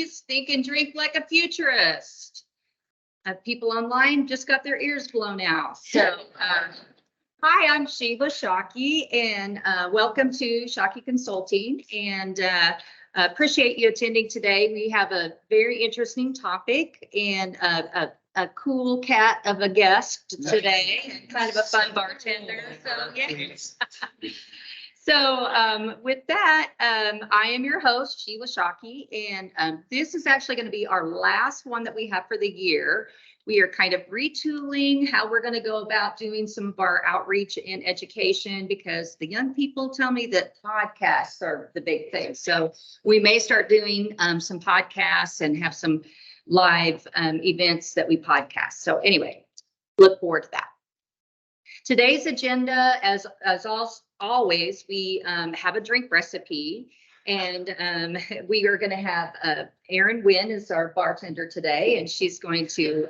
Shockies, think and drink like a futurist. People online just got their ears blown out. So, hi, I'm Sheila Shockey, and welcome to Shockey Consulting. And appreciate you attending today. We have a very interesting topic and a cool cat of a guest today, and kind of a fun bartender. So, yes. So with that, I am your host, Sheila Shockey, and this is actually going to be our last one that we have for the year. We are kind of retooling how we're going to go about doing some of our outreach and education, because the young people tell me that podcasts are the big thing. So we may start doing some podcasts and have some live events that we podcast. So anyway, look forward to that. Today's agenda, as always, we have a drink recipe, and we are going to have Erin Wynn is our bartender today, and she's going to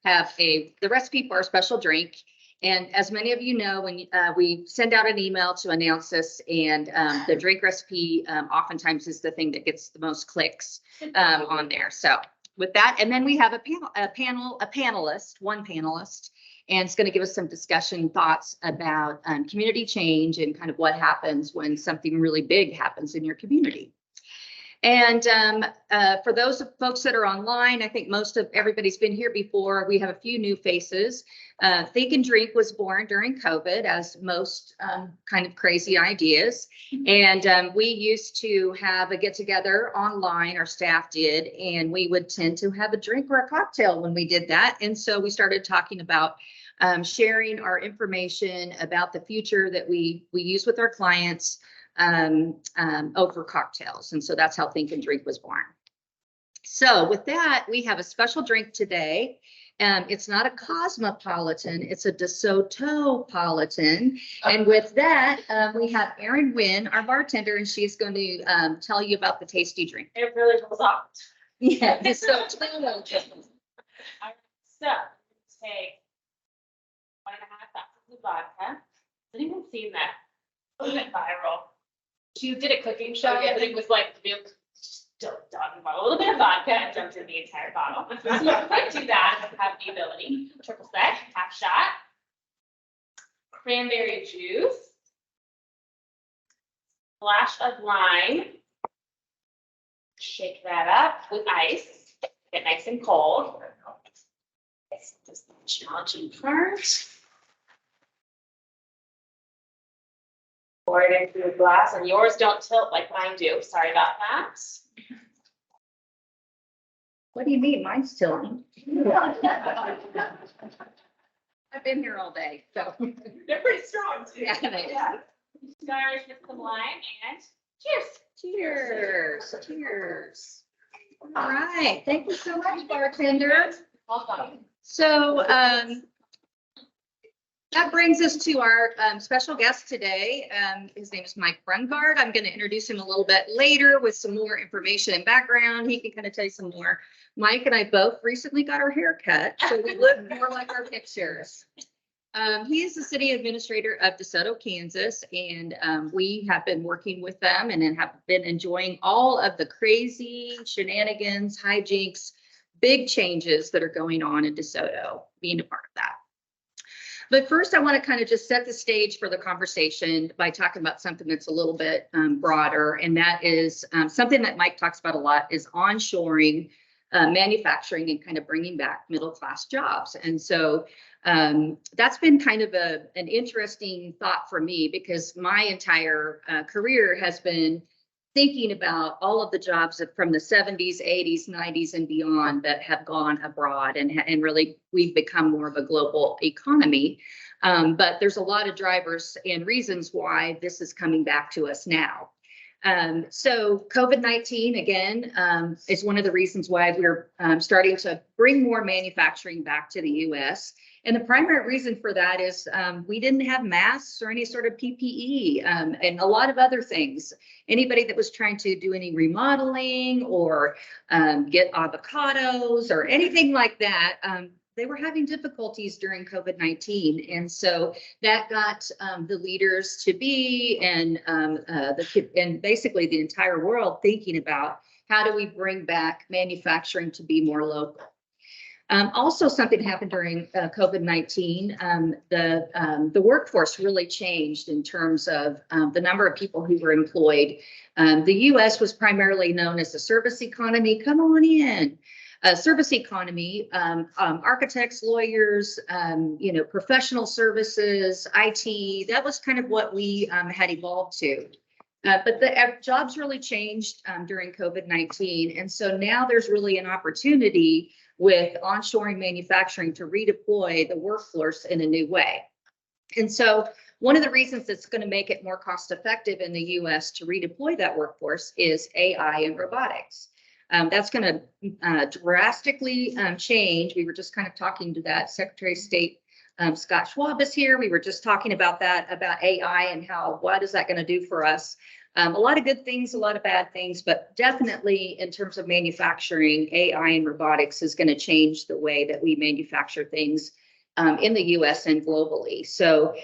have the recipe for our special drink. And as many of you know, when we send out an email to announce this, and the drink recipe oftentimes is the thing that gets the most clicks on there. So with that, and then we have one panelist. And it's going to give us some discussion thoughts about community change and kind of what happens when something really big happens in your community. And for those folks that are online, I think most of everybody's been here before. We have a few new faces. Think and Drink was born during COVID, as most kind of crazy ideas. And we used to have a get together online, our staff did, and we would tend to have a drink or a cocktail when we did that. And so we started talking about sharing our information about the future that we use with our clients over cocktails. And so that's how Think and Drink was born. So with that, we have a special drink today. It's not a cosmopolitan, it's a De Soto-politan. And with that, we have Erin Wynn, our bartender, and she's going to tell you about the tasty drink. It really was hot. Yeah, De Soto. So, take 1.5 glasses of vodka. I've even seen that. It went viral. She did a cooking show. I think it was like talking about a little bit of vodka and dumped in the entire bottle. So if I do that, I have the ability. Triple sec, half shot, cranberry juice, splash of lime. Shake that up with ice. Get nice and cold. Just challenging first. Pour it into a glass, and yours don't tilt like mine do. Sorry about that. What do you mean? Mine's tilting. I've been here all day, so. They're pretty strong too. Yeah, they are. Garnish with some lime and cheers. Cheers. Cheers. All right. Thank you so much, bartender. Welcome. So that brings us to our special guest today. His name is Mike Brungardt. I'm going to introduce him a little bit later with some more information and background. He can kind of tell you some more. Mike and I both recently got our hair cut, so we look more like our pictures. He is the city administrator of De Soto, Kansas, and we have been working with them and have been enjoying all of the crazy shenanigans, hijinks, big changes that are going on in De Soto, being a part of that. But first, I want to kind of just set the stage for the conversation by talking about something that's a little bit broader, and that is something that Mike talks about a lot, is onshoring manufacturing and kind of bringing back middle-class jobs. And so that's been kind of an interesting thought for me, because my entire career has been thinking about all of the jobs from the 70s, 80s, 90s, and beyond that have gone abroad, and really we've become more of a global economy. But there's a lot of drivers and reasons why this is coming back to us now. So COVID-19, again, is one of the reasons why we're starting to bring more manufacturing back to the U.S. And the primary reason for that is we didn't have masks or any sort of PPE and a lot of other things. Anybody that was trying to do any remodeling or get avocados or anything like that, they were having difficulties during COVID-19. And so that got the leaders to be and basically the entire world thinking about How do we bring back manufacturing to be more local? Also, something happened during COVID-19. The workforce really changed in terms of the number of people who were employed. The U.S. was primarily known as a service economy. Come on in. Service economy, architects, lawyers, professional services, IT. That was kind of what we had evolved to. But the jobs really changed during COVID-19. And so now there's really an opportunity with onshoring manufacturing to redeploy the workforce in a new way. And so one of the reasons that's going to make it more cost effective in the US to redeploy that workforce is AI and robotics. That's going to drastically change. We were just kind of talking to that. Secretary of State Scott Schwab is here. We were just talking about that, about AI and what is that going to do for us? A lot of good things, a lot of bad things, but definitely in terms of manufacturing, AI and robotics is going to change the way that we manufacture things in the US and globally. So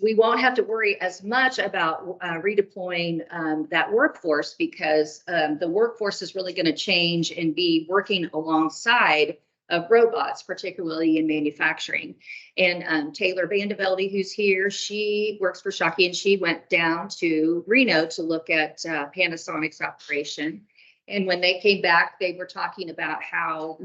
we won't have to worry as much about redeploying that workforce because the workforce is really going to change and be working alongside of robots, particularly in manufacturing. And Taylor Vandevelde, who's here, she works for Shockey, and she went down to Reno to look at Panasonic's operation. And when they came back, they were talking about how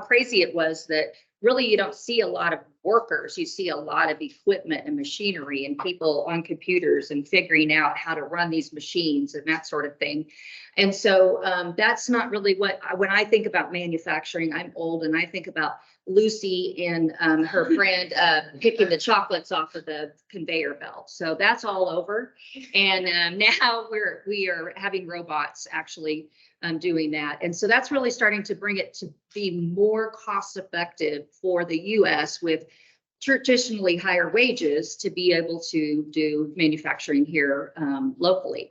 crazy it was that really you don't see a lot of workers. You see a lot of equipment and machinery and people on computers and figuring out how to run these machines and that sort of thing. And so that's not really when I think about manufacturing, I'm old and I think about Lucy and her friend picking the chocolates off of the conveyor belt. So that's all over. And now we are having robots actually doing that. And so that's really starting to bring it to be more cost effective for the US with traditionally higher wages to be able to do manufacturing here locally.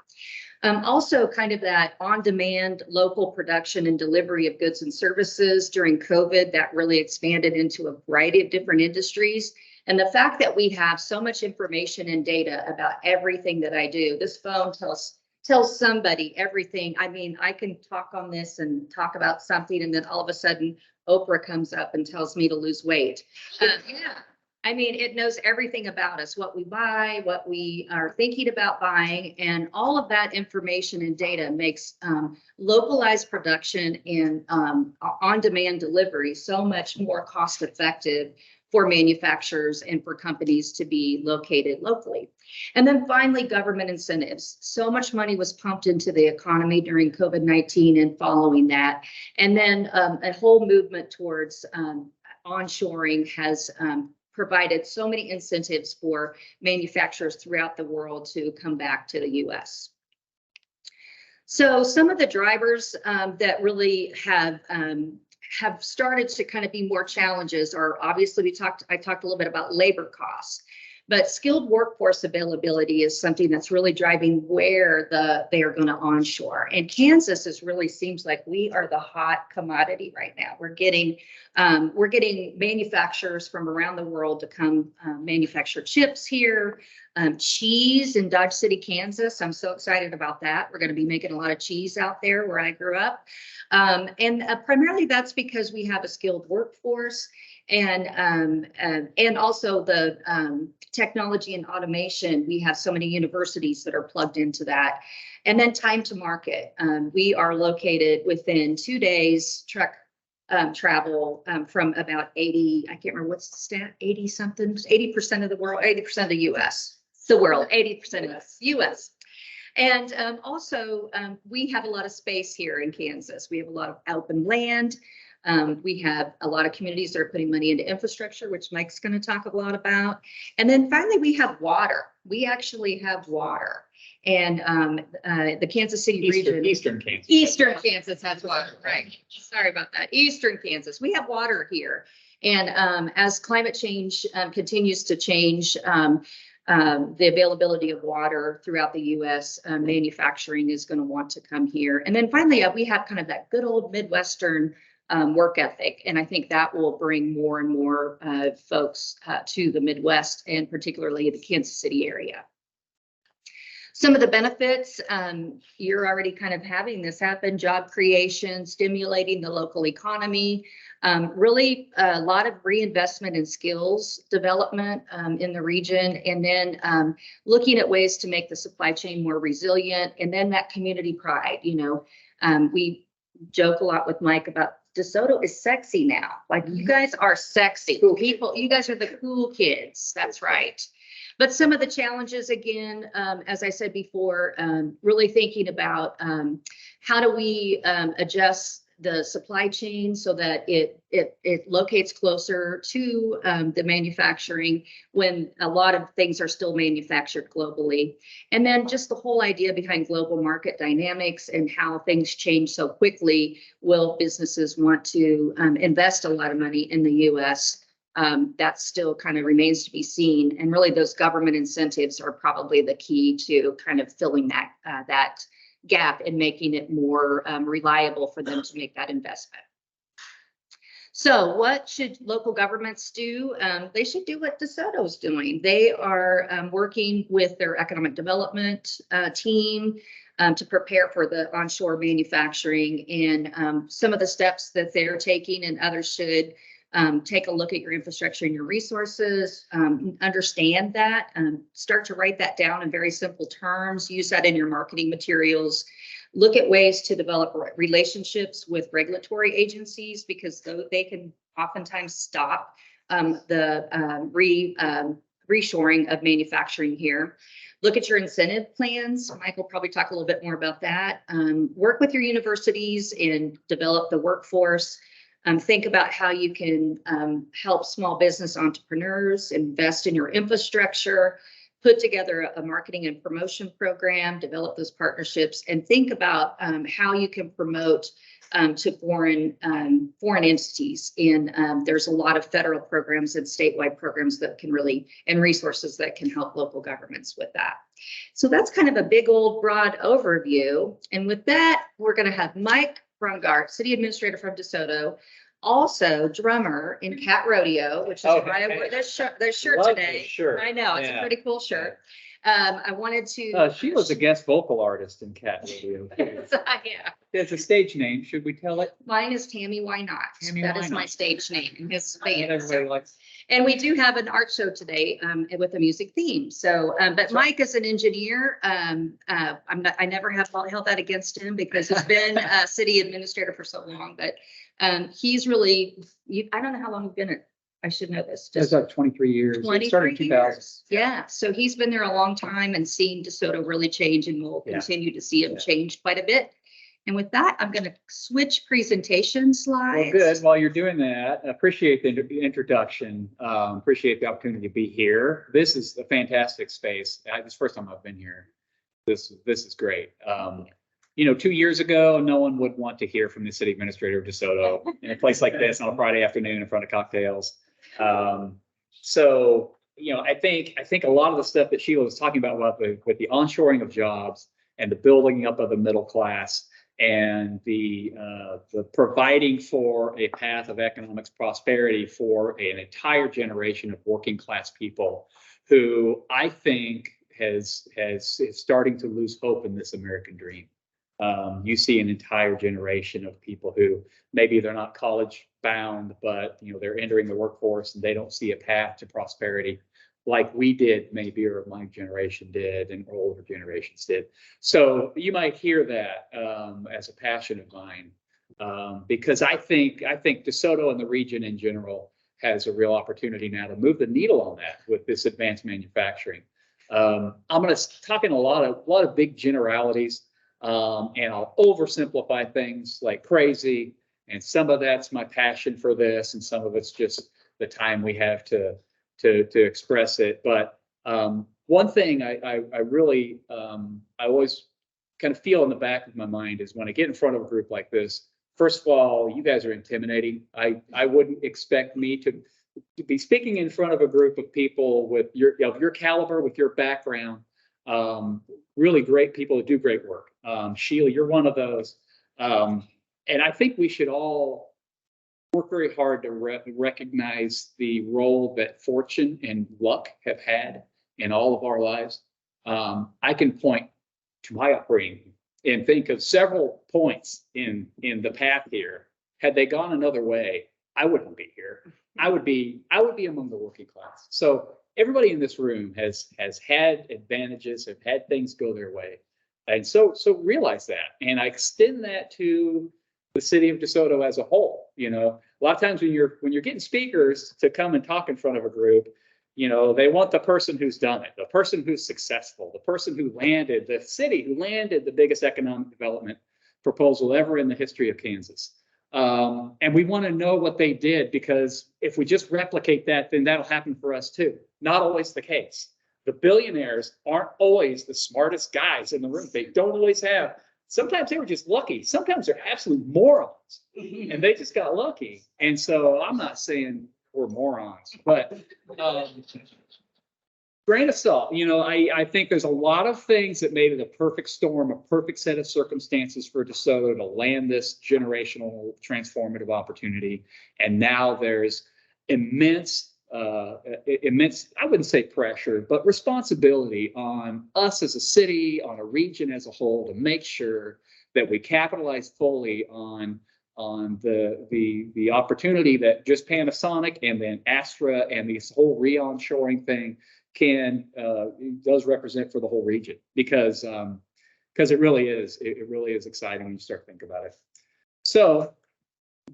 Also kind of that on-demand local production and delivery of goods and services during COVID that really expanded into a variety of different industries. And the fact that we have so much information and data about everything that I do, this phone tells somebody everything. I mean, I can talk on this and talk about something, and then all of a sudden Oprah comes up and tells me to lose weight. Yeah. I mean, it knows everything about us, what we buy, what we are thinking about buying, and all of that information and data makes localized production and on-demand delivery so much more cost effective for manufacturers and for companies to be located locally. And then finally, government incentives. So much money was pumped into the economy during COVID-19 and following that. And then a whole movement towards onshoring has provided so many incentives for manufacturers throughout the world to come back to the US. So some of the drivers that really have started to kind of be more challenges are obviously I talked a little bit about labor costs, but skilled workforce availability is something that's really driving where they are going to onshore. And Kansas really seems like we are the hot commodity right now. We're getting manufacturers from around the world to come manufacture chips here, cheese in Dodge City, Kansas. I'm so excited about that. We're going to be making a lot of cheese out there where I grew up. And primarily that's because we have a skilled workforce and also the technology and automation. We have so many universities that are plugged into that. And then time to market. We are located within 2 days truck travel from about 80, I can't remember what's the stat, 80 something, 80% of the world, 80% of the US, the world, 80% of the US. And also we have a lot of space here in Kansas. We have a lot of open land. We have a lot of communities that are putting money into infrastructure, which Mike's going to talk a lot about. And then finally, we have water. We actually have water. And the Kansas City region. Eastern Kansas. Eastern Kansas has water, right? Sorry about that. Eastern Kansas. We have water here. And as climate change continues to change, the availability of water throughout the U.S., manufacturing is going to want to come here. And then finally, we have kind of that good old Midwestern work ethic. And I think that will bring more and more folks to the Midwest and particularly the Kansas City area. Some of the benefits, you're already kind of having this happen: job creation, stimulating the local economy, really a lot of reinvestment in skills development in the region, and then looking at ways to make the supply chain more resilient, and then that community pride. We joke a lot with Mike about De Soto is sexy now. Like, you guys are sexy cool people. You guys are the cool kids. That's right. But some of the challenges, again, as I said before, really thinking about how do we adjust the supply chain so that it locates closer to the manufacturing when a lot of things are still manufactured globally. And then just the whole idea behind global market dynamics and how things change so quickly. Will businesses want to invest a lot of money in the US? That still kind of remains to be seen. And really those government incentives are probably the key to kind of filling that gap and making it more reliable for them to make that investment. So what should local governments do? They should do what De Soto's doing. They are working with their economic development team to prepare for the onshore manufacturing, and some of the steps that they're taking, and others should take a look at your infrastructure and your resources, understand that, start to write that down in very simple terms, use that in your marketing materials, look at ways to develop relationships with regulatory agencies, because they can oftentimes stop the reshoring of manufacturing here. Look at your incentive plans. Mike will probably talk a little bit more about that. Work with your universities and develop the workforce. Think about how you can help small business entrepreneurs, invest in your infrastructure, put together a marketing and promotion program, develop those partnerships, and think about how you can promote to foreign entities. And there's a lot of federal programs and statewide programs that can really, and resources that can help local governments with that. So that's kind of a big old broad overview. And with that, we're going to have Mike Brungardt, City Administrator from De Soto, also drummer in Cat Rodeo, which is why I wore this shirt today. Shirt. I know, it's a pretty cool shirt. I wanted to. She was a guest vocal artist in Cat Rodeo. Yeah. It's a stage name. Should we tell it? Mine is Tammy Why Not. Tammy That Why is Not. my stage name in his band. Everybody likes. And we do have an art show today with a music theme. So, but Mike is an engineer. I never have held that against him because he's been a city administrator for so long. But he's really, I don't know how long you've been at. I should know this. It's like 23 years. It 23 started in 2000. years. Yeah. So he's been there a long time and seen De Soto really change, and we'll continue to see him change quite a bit. And with that, I'm going to switch presentation slides. Well, good. While you're doing that, appreciate the introduction. Appreciate the opportunity to be here. This is a fantastic space. It's the first time I've been here. This is great. 2 years ago, no one would want to hear from the city administrator of De Soto in a place like this on a Friday afternoon in front of cocktails. So I think a lot of the stuff that Sheila was talking about with the onshoring of jobs and the building up of the middle class and the providing for a path of economic prosperity for an entire generation of working class people who I think is starting to lose hope in this American dream. You see an entire generation of people who maybe they're not college bound, but they're entering the workforce and they don't see a path to prosperity like we did, maybe, or my generation did, and older generations did. So you might hear that as a passion of mine, because I think De Soto and the region in general has a real opportunity now to move the needle on that with this advanced manufacturing. I'm going to talk in a lot of big generalities. And I'll oversimplify things like crazy, and some of that's my passion for this, and some of it's just the time we have to express it. But one thing I really I always kind of feel in the back of my mind is when I get in front of a group like this. First of all, you guys are intimidating. I wouldn't expect me to be speaking in front of a group of people with your caliber, with your background. Really great people that do great work. Sheila, you're one of those. And I think we should all work very hard to recognize the role that fortune and luck have had in all of our lives. I can point to my upbringing and think of several points in the path here. Had they gone another way, I wouldn't be here. I would be among the working class. So everybody in this room has had advantages, have had things go their way. And so realize that. And I extend that to the city of De Soto as a whole. You know, a lot of times when you're getting speakers to come and talk in front of a group, you know, they want the person who's done it, the person who's successful, the person who landed, the city who landed the biggest economic development proposal ever in the history of Kansas. And we want to know what they did, because if we just replicate that, then that'll happen for us too. Not always the case. The billionaires aren't always the smartest guys in the room. They don't always have. Sometimes they were just lucky. Sometimes they're absolute morons, and they just got lucky. And so I'm not saying we're morons, but grain of salt. You know, I think there's a lot of things that made it a perfect storm, a perfect set of circumstances for De Soto to land this generational transformative opportunity. And now there's immense, I wouldn't say pressure, but responsibility on us as a city, on a region as a whole, to make sure that we capitalize fully on the opportunity that just Panasonic and then Astra and this whole re-onshoring thing does represent for the whole region, because it really is exciting when you start thinking about it. So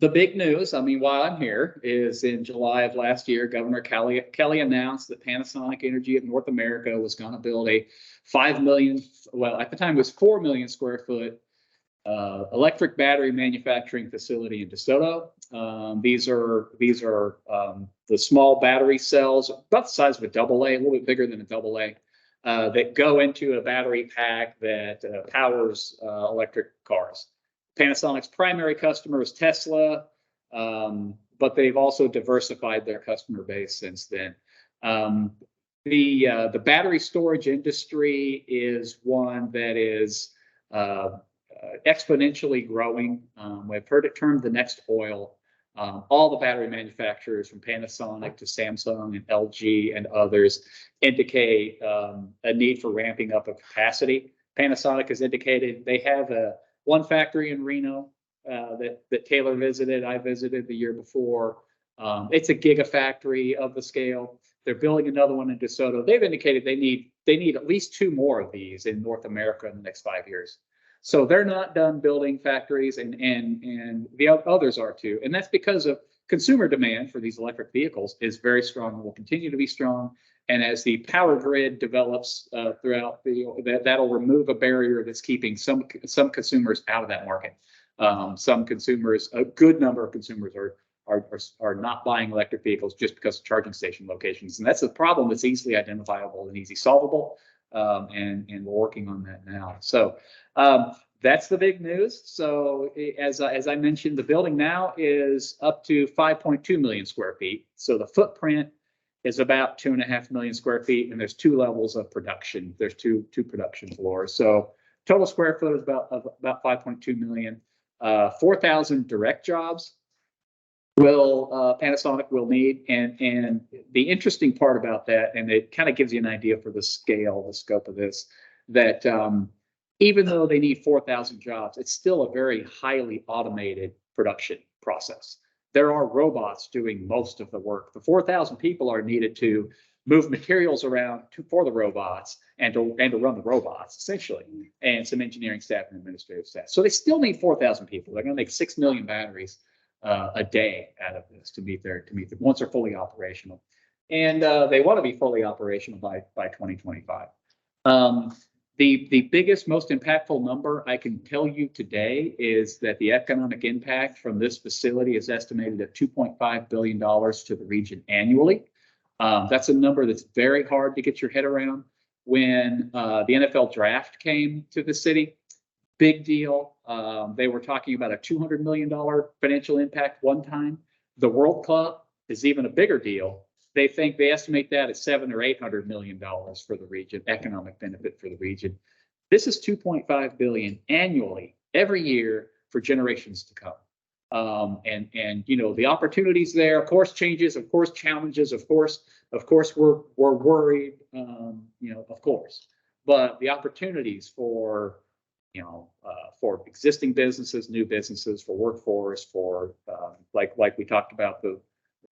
the big news, I mean, while I'm here, is in July of last year, Governor Kelly announced that Panasonic Energy of North America was going to build a 5 million, well, at the time it was 4 million square foot electric battery manufacturing facility in De Soto. These are the small battery cells, about the size of a AA, a little bit bigger than a AA, that go into a battery pack that powers electric cars. Panasonic's primary customer is Tesla, but they've also diversified their customer base since then. The battery storage industry is one that is exponentially growing. We've heard it termed the next oil. All the battery manufacturers, from Panasonic to Samsung and LG and others, indicate a need for ramping up of capacity. Panasonic has indicated they have one factory in Reno that Taylor visited. I visited the year before. It's a gigafactory of the scale. They're building another one in De Soto. They've indicated they need at least 2 more of these in North America in the next 5 years. So they're not done building factories, and the others are too. And that's because of consumer demand for these electric vehicles is very strong and will continue to be strong. And as the power grid develops throughout that'll remove a barrier that's keeping some consumers out of that market. Some consumers, a good number of consumers, are not buying electric vehicles just because of charging station locations, and that's a problem that's easily identifiable and easy solvable. And we're working on that now. So that's the big news. So as I mentioned, the building now is up to 5.2 million square feet. So the footprint is about 2.5 million square feet, and there's 2 levels of production. There's two production floors. So total square foot is about 5.2 million. 4,000 direct jobs Panasonic will need. And the interesting part about that, and it kind of gives you an idea for the scale, the scope of this, that even though they need 4,000 jobs, it's still a very highly automated production process. There are robots doing most of the work. The 4,000 people are needed to move materials around for the robots and to run the robots, essentially, and some engineering staff and administrative staff. So they still need 4,000 people. They're going to make 6 million batteries a day out of this to meet their once they're fully operational, and they want to be fully operational by 2025. The biggest, most impactful number I can tell you today is that the economic impact from this facility is estimated at $2.5 billion to the region annually. That's a number that's very hard to get your head around. When the NFL draft came to the city, big deal. They were talking about a $200 million financial impact one time. The World Cup is even a bigger deal. They estimate that at $700 or $800 million for the region, economic benefit for the region. This is $2.5 billion annually, every year for generations to come. And you know, the opportunities there, of course, changes, of course, challenges, of course we're worried, you know, of course. but the opportunities for, for existing businesses, new businesses, for workforce, for like we talked about,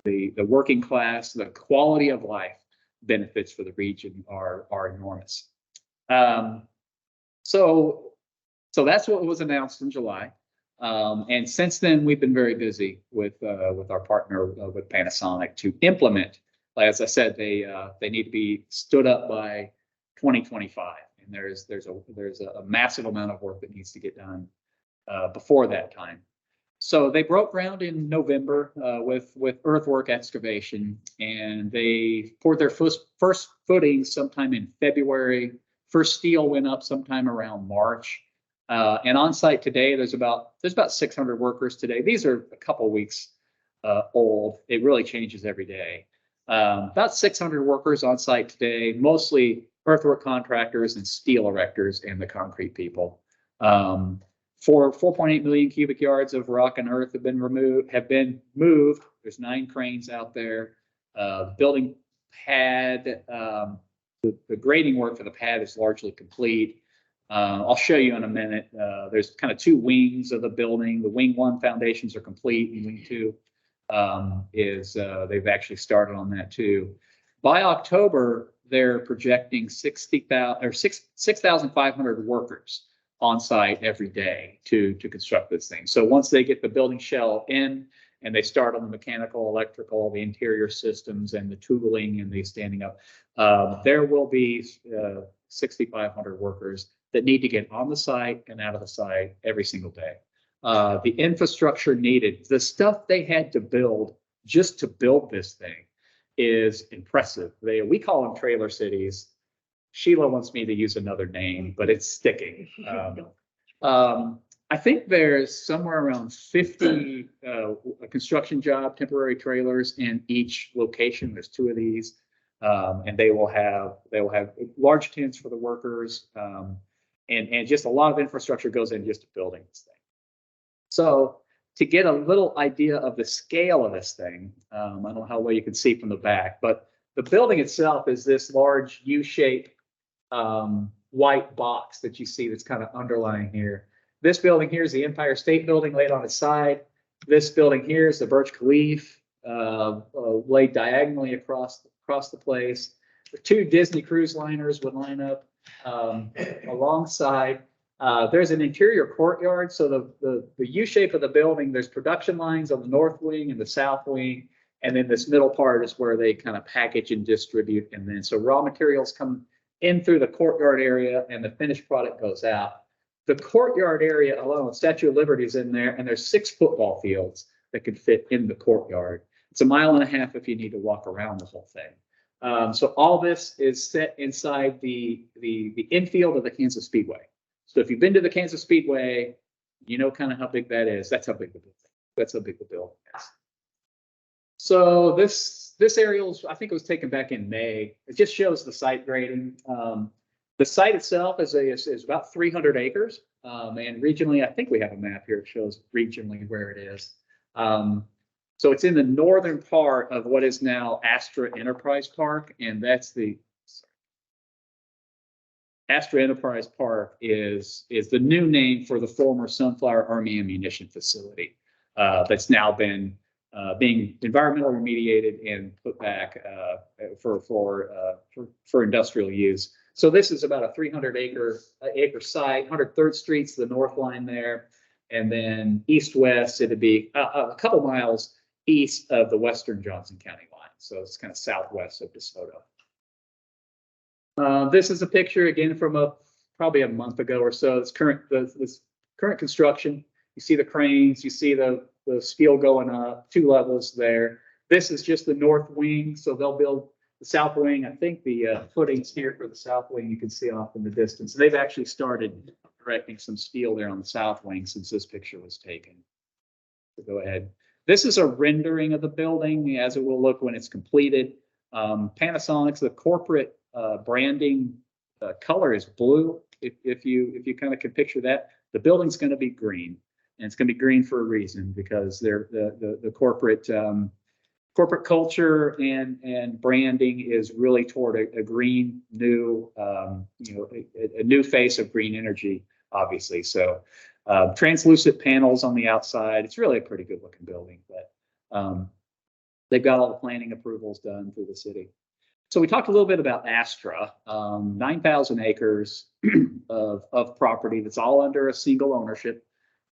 the working class, the quality of life benefits for the region are enormous. So that's what was announced in July. And since then, we've been very busy with our partner with Panasonic to implement. As I said, they need to be stood up by 2025, and there's a massive amount of work that needs to get done before that time. So they broke ground in November with earthwork excavation, and they poured their first footings sometime in February. First steel went up sometime around March. And on site today, there's about 600 workers today. These are a couple weeks old. It really changes every day. About 600 workers on site today, mostly earthwork contractors and steel erectors and the concrete people. For 4.8 million cubic yards of rock and earth have been moved. There's 9 cranes out there. The building pad, the grading work for the pad is largely complete. I'll show you in a minute. There's kind of 2 wings of the building. The wing 1 foundations are complete, and wing 2 they've actually started on that too. By October, they're projecting 6,500 workers on site every day to construct this thing. So once they get the building shell in and they start on the mechanical, electrical, the interior systems, and the tooling and the standing up, there will be 6,500 workers that need to get on the site and out of the site every single day. The infrastructure needed, the stuff they had to build just to build this thing is impressive. We call them trailer cities. Sheila wants me to use another name, but it's sticking. I think there's somewhere around 50 construction job temporary trailers in each location. There's 2 of these, and they will have large tents for the workers, and just a lot of infrastructure goes in just to building this thing. So to get a little idea of the scale of this thing, I don't know how well you can see from the back, but the building itself is this large U-shaped white box that you see that's kind of underlying here. This building here is the Empire State Building laid on its side. This building here is the Burj Khalifa laid diagonally across the place. The 2 Disney cruise liners would line up alongside. There's an interior courtyard. So the U shape of the building, there's production lines on the north wing and the south wing. And then this middle part is where they kind of package and distribute. And then so raw materials come in through the courtyard area and the finished product goes out. The courtyard area alone, Statue of Liberty is in there, and there's 6 football fields that could fit in the courtyard. It's 1.5 miles if you need to walk around the whole thing. So all this is set inside the infield of the Kansas Speedway. So if you've been to the Kansas Speedway, you know kind of how big that is. That's how big the building is. So this aerial, I think it was taken back in May. It just shows the site grading. The site itself is about 300 acres, and regionally, I think we have a map here. It shows regionally where it is. So it's in the northern part of what is now Astra Enterprise Park, and that's the Astra Enterprise Park is the new name for the former Sunflower Army Ammunition Facility that's now been being environmentally remediated and put back for industrial use. So this is about a 300 acre site. 103rd Street's the north line there, and then east-west it'd be a couple miles east of the western Johnson County line. So it's kind of southwest of De Soto. This is a picture again from probably a month ago or so. This current construction. You see the cranes. You see the steel going up 2 levels there. This is just the north wing. So they'll build the south wing. I think the footings here for the south wing you can see off in the distance. They've actually started erecting some steel there on the south wing since this picture was taken. So go ahead. This is a rendering of the building as it will look when it's completed. Panasonic's the corporate branding color is blue. If you kind of can picture that, the building's going to be green, and it's going to be green for a reason because they're the corporate corporate culture and branding is really toward a green new, a new face of green energy, obviously. So translucent panels on the outside. It's really a pretty good looking building, but they've got all the planning approvals done through the city. So we talked a little bit about Astra, 9,000 acres of property that's all under a single ownership.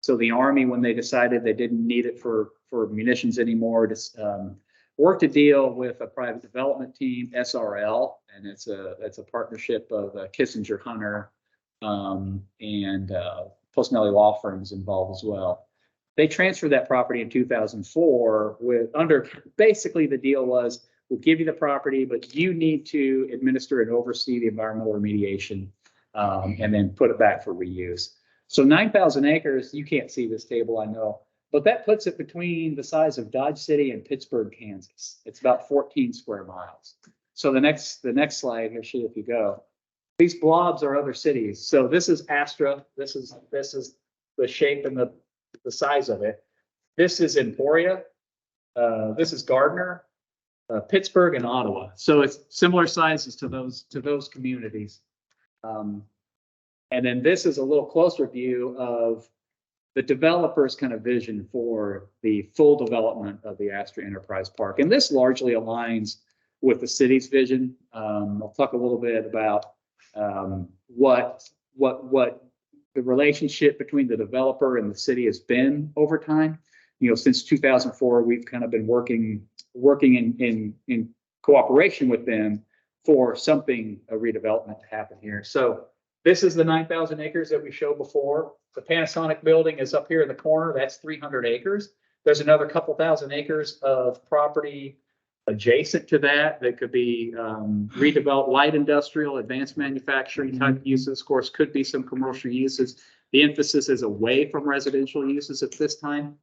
So the Army, when they decided they didn't need it for munitions anymore, just worked a deal with a private development team, SRL, and it's a partnership of Kissinger Hunter and Postmelly law firms involved as well. They transferred that property in 2004 with under basically the deal was we'll give you the property, but you need to administer and oversee the environmental remediation and then put it back for reuse. So 9,000 acres, you can't see this table, I know, but that puts it between the size of Dodge City and Pittsburgh, Kansas. It's about 14 square miles. So the next slide here, if you go, these blobs are other cities. So this is Astra. This is the shape and the size of it. This is Emporia. This is Gardner, Pittsburgh, and Ottawa. So it's similar sizes to those communities. And then this is a little closer view of the developer's kind of vision for the full development of the Astra Enterprise Park. And this largely aligns with the city's vision. I'll talk a little bit about what the relationship between the developer and the city has been over time. Since 2004, we've kind of been working in cooperation with them for a redevelopment to happen here. So this is the 9,000 acres that we showed before. The Panasonic building is up here in the corner. That's 300 acres. There's another couple thousand acres of property adjacent to that could be redeveloped, light industrial, advanced manufacturing type uses. Of course, could be some commercial uses. The emphasis is away from residential uses at this time.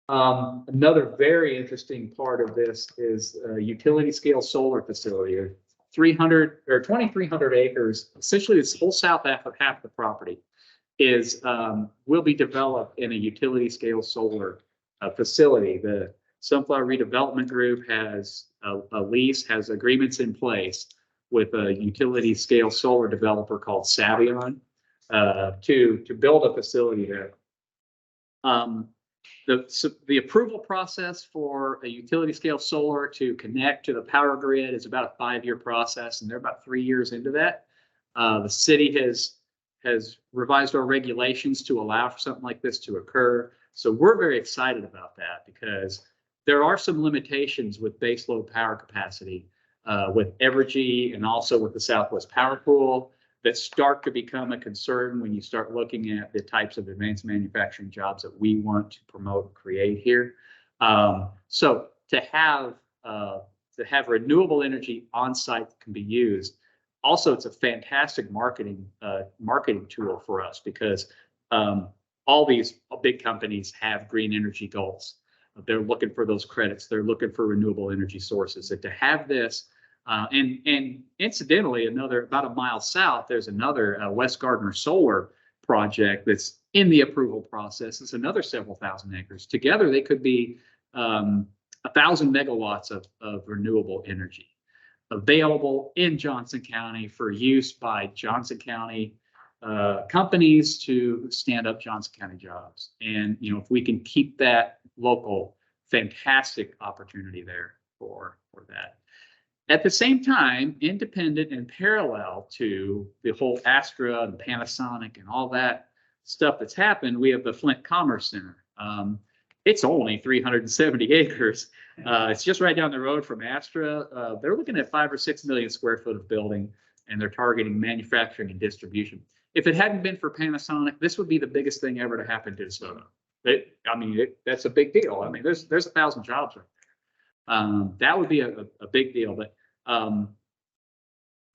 Another very interesting part of this is a utility scale solar facility. 2,300 acres, essentially this whole south half of the property will be developed in a utility scale solar facility. The Sunflower Redevelopment Group has a lease, has agreements in place with a utility scale solar developer called Savion to build a facility there. The approval process for a utility scale solar to connect to the power grid is about a 5-year process, and they're about 3 years into that. The city has revised our regulations to allow for something like this to occur. So we're very excited about that because there are some limitations with baseload power capacity with Evergy and also with the Southwest Power Pool that start to become a concern when you start looking at the types of advanced manufacturing jobs that we want to promote and create here. So to have renewable energy on site that can be used, also it's a fantastic marketing tool for us because all these big companies have green energy goals. They're looking for those credits. They're looking for renewable energy sources. And to have this, and incidentally, about a mile south, there's another West Gardner Solar project that's in the approval process. It's another several thousand acres. Together, they could be 1,000 megawatts of renewable energy available in Johnson County for use by Johnson County companies to stand up Johnson County jobs. And if we can keep that local, fantastic opportunity there for that. At the same time, independent and parallel to the whole Astra and Panasonic and all that stuff that's happened, we have the Flint Commerce Center. It's only 370 acres. It's just right down the road from Astra. They're looking at 5 or 6 million square foot of building, and they're targeting manufacturing and distribution. If it hadn't been for Panasonic, this would be the biggest thing ever to happen to De Soto. That's a big deal. I mean, there's 1,000 jobs right there. That would be a big deal, but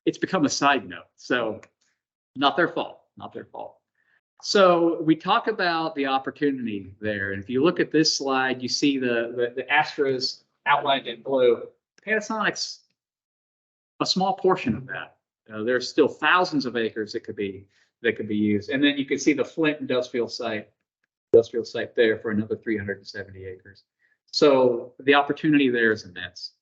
it's become a side note. So not their fault. So we talk about the opportunity there. And if you look at this slide, you see the Astras outlined in blue. Panasonic's a small portion of that. There's still thousands of acres that could be used. And then you can see the Flint industrial site there for another 370 acres. So the opportunity there is immense.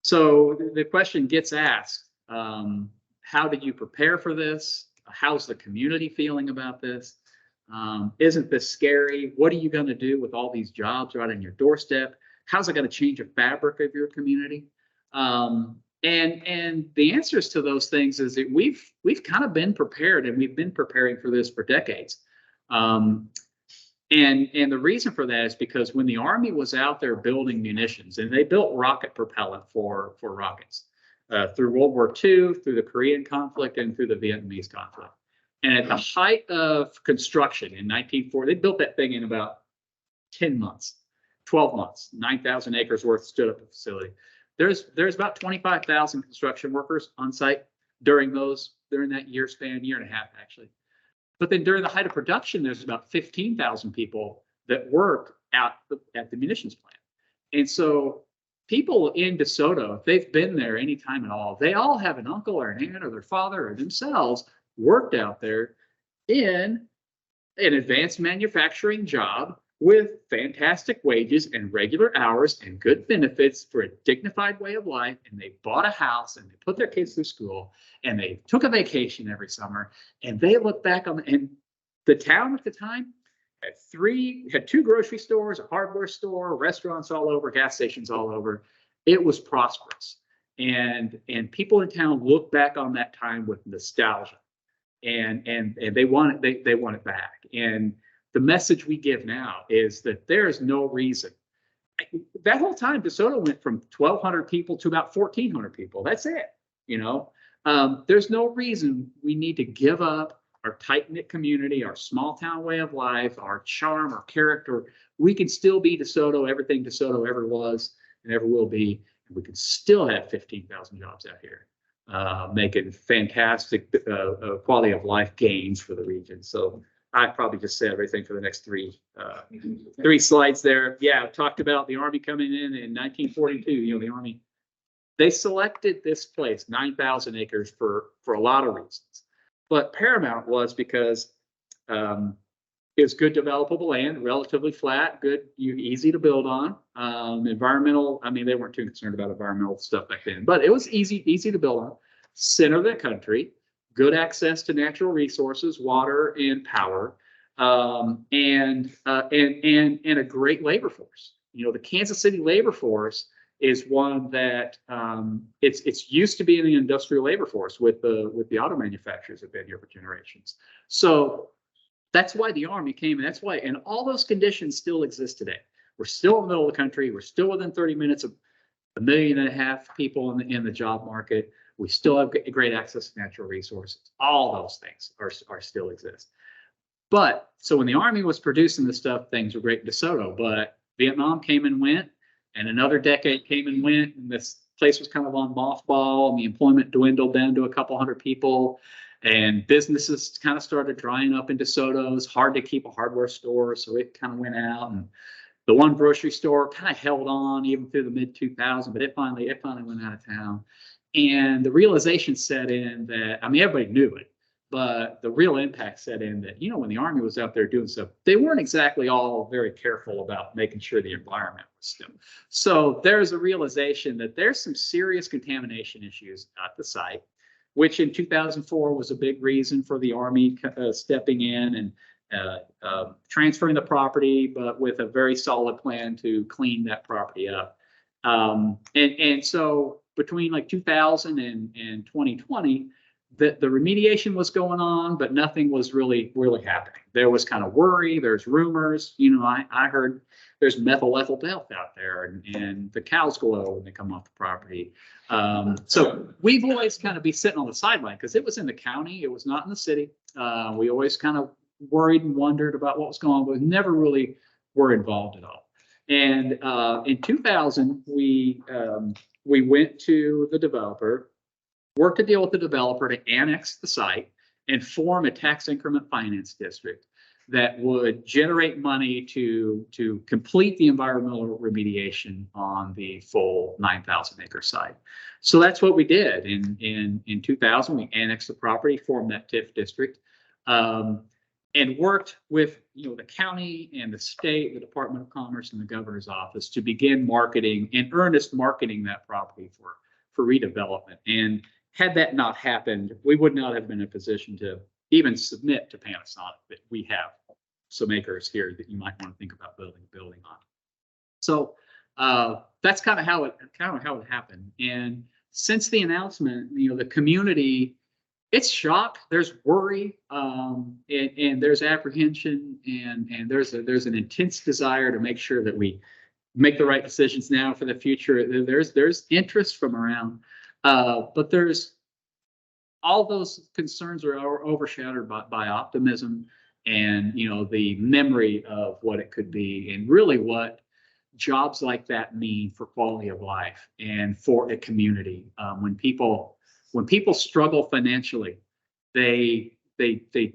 So the question gets asked, how did you prepare for this? How's the community feeling about this? Isn't this scary? What are you going to do with all these jobs right on your doorstep? How's it going to change the fabric of your community? And the answers to those things is that we've kind of been prepared, and we've been preparing for this for decades. And the reason for that is because when the Army was out there building munitions, and they built rocket propellant for rockets through World War II, through the Korean conflict, and through the Vietnamese conflict. And at the height of construction in 1940, they built that thing in about 10 months, 12 months, 9,000 acres worth stood up a facility. There's about 25,000 construction workers on site during that year span, year and a half actually. But then during the height of production, there's about 15,000 people that work at the munitions plant. And so people in De Soto, if they've been there any time at all, they all have an uncle or an aunt or their father or themselves worked out there in an advanced manufacturing job with fantastic wages and regular hours and good benefits for a dignified way of life. And they bought a house and they put their kids through school and they took a vacation every summer. And they look back on, and the town at the time had two grocery stores, a hardware store, restaurants all over, gas stations all over. It was prosperous. And people in town look back on that time with nostalgia. And they want it back. And the message we give now is that there is no reason. That whole time, De Soto went from 1,200 people to about 1,400 people. That's it. There's no reason we need to give up our tight-knit community, our small town way of life, our charm, our character. We can still be De Soto, everything De Soto ever was and ever will be. And we can still have 15,000 jobs out here, making fantastic quality of life gains for the region. So I probably just said everything for the next three slides there. Yeah, I talked about the Army coming in 1942. The Army, they selected this place, 9,000 acres, for a lot of reasons. But paramount was because it's good developable land, relatively flat, good, easy to build on. Environmental, I mean, they weren't too concerned about environmental stuff back then, but it was easy to build on. Center of the country, good access to natural resources, water and power, and a great labor force. The Kansas City labor force is one that it's used to be in the industrial labor force with the auto manufacturers that have been here for generations. So that's why the Army came, and that's why, and all those conditions still exist today. We're still in the middle of the country. We're still within 30 minutes of 1.5 million people in the job market. We still have great access to natural resources. All those things are still exist. But so when the Army was producing the stuff, things were great in De Soto. But Vietnam came and went, and another decade came and went, and this place was kind of on mothball, and the employment dwindled down to a couple hundred people, and businesses kind of started drying up in De Soto. It was hard to keep a hardware store, so it kind of went out. And the one grocery store kind of held on even through the mid-2000s, but it finally went out of town. And the realization set in that, I mean, everybody knew it, but the real impact set in that, when the Army was out there doing stuff, they weren't exactly all very careful about making sure the environment was still. So there's a realization that there's some serious contamination issues at the site, which in 2004 was a big reason for the Army stepping in and transferring the property, but with a very solid plan to clean that property up. And so between like 2000 and 2020, the remediation was going on, but nothing was really happening. There was kind of worry, there's rumors, I heard there's methyl ethyl out there, and the cows glow when they come off the property. So we've always kind of be sitting on the sideline because it was in the county, it was not in the city. We always kind of worried and wondered about what was going on, but never really were involved at all. And in 2000, we went to the developer, worked a deal with the developer to annex the site and form a tax increment finance district that would generate money to complete the environmental remediation on the full 9,000 acre site. So that's what we did. In 2000, we annexed the property, formed that TIF district. and worked with, the county and the state, the Department of Commerce and the governor's office to begin marketing, in earnest marketing that property for redevelopment. And had that not happened, we would not have been in a position to even submit to Panasonic that we have some acres here that you might want to think about building a building on. So that's kind of how it happened. And since the announcement, the community, it's shock, there's worry, and there's apprehension, and there's an intense desire to make sure that we make the right decisions now for the future. There's interest from around, but there's all those concerns are overshadowed by optimism and the memory of what it could be, and really what jobs like that mean for quality of life and for a community. When people struggle financially, they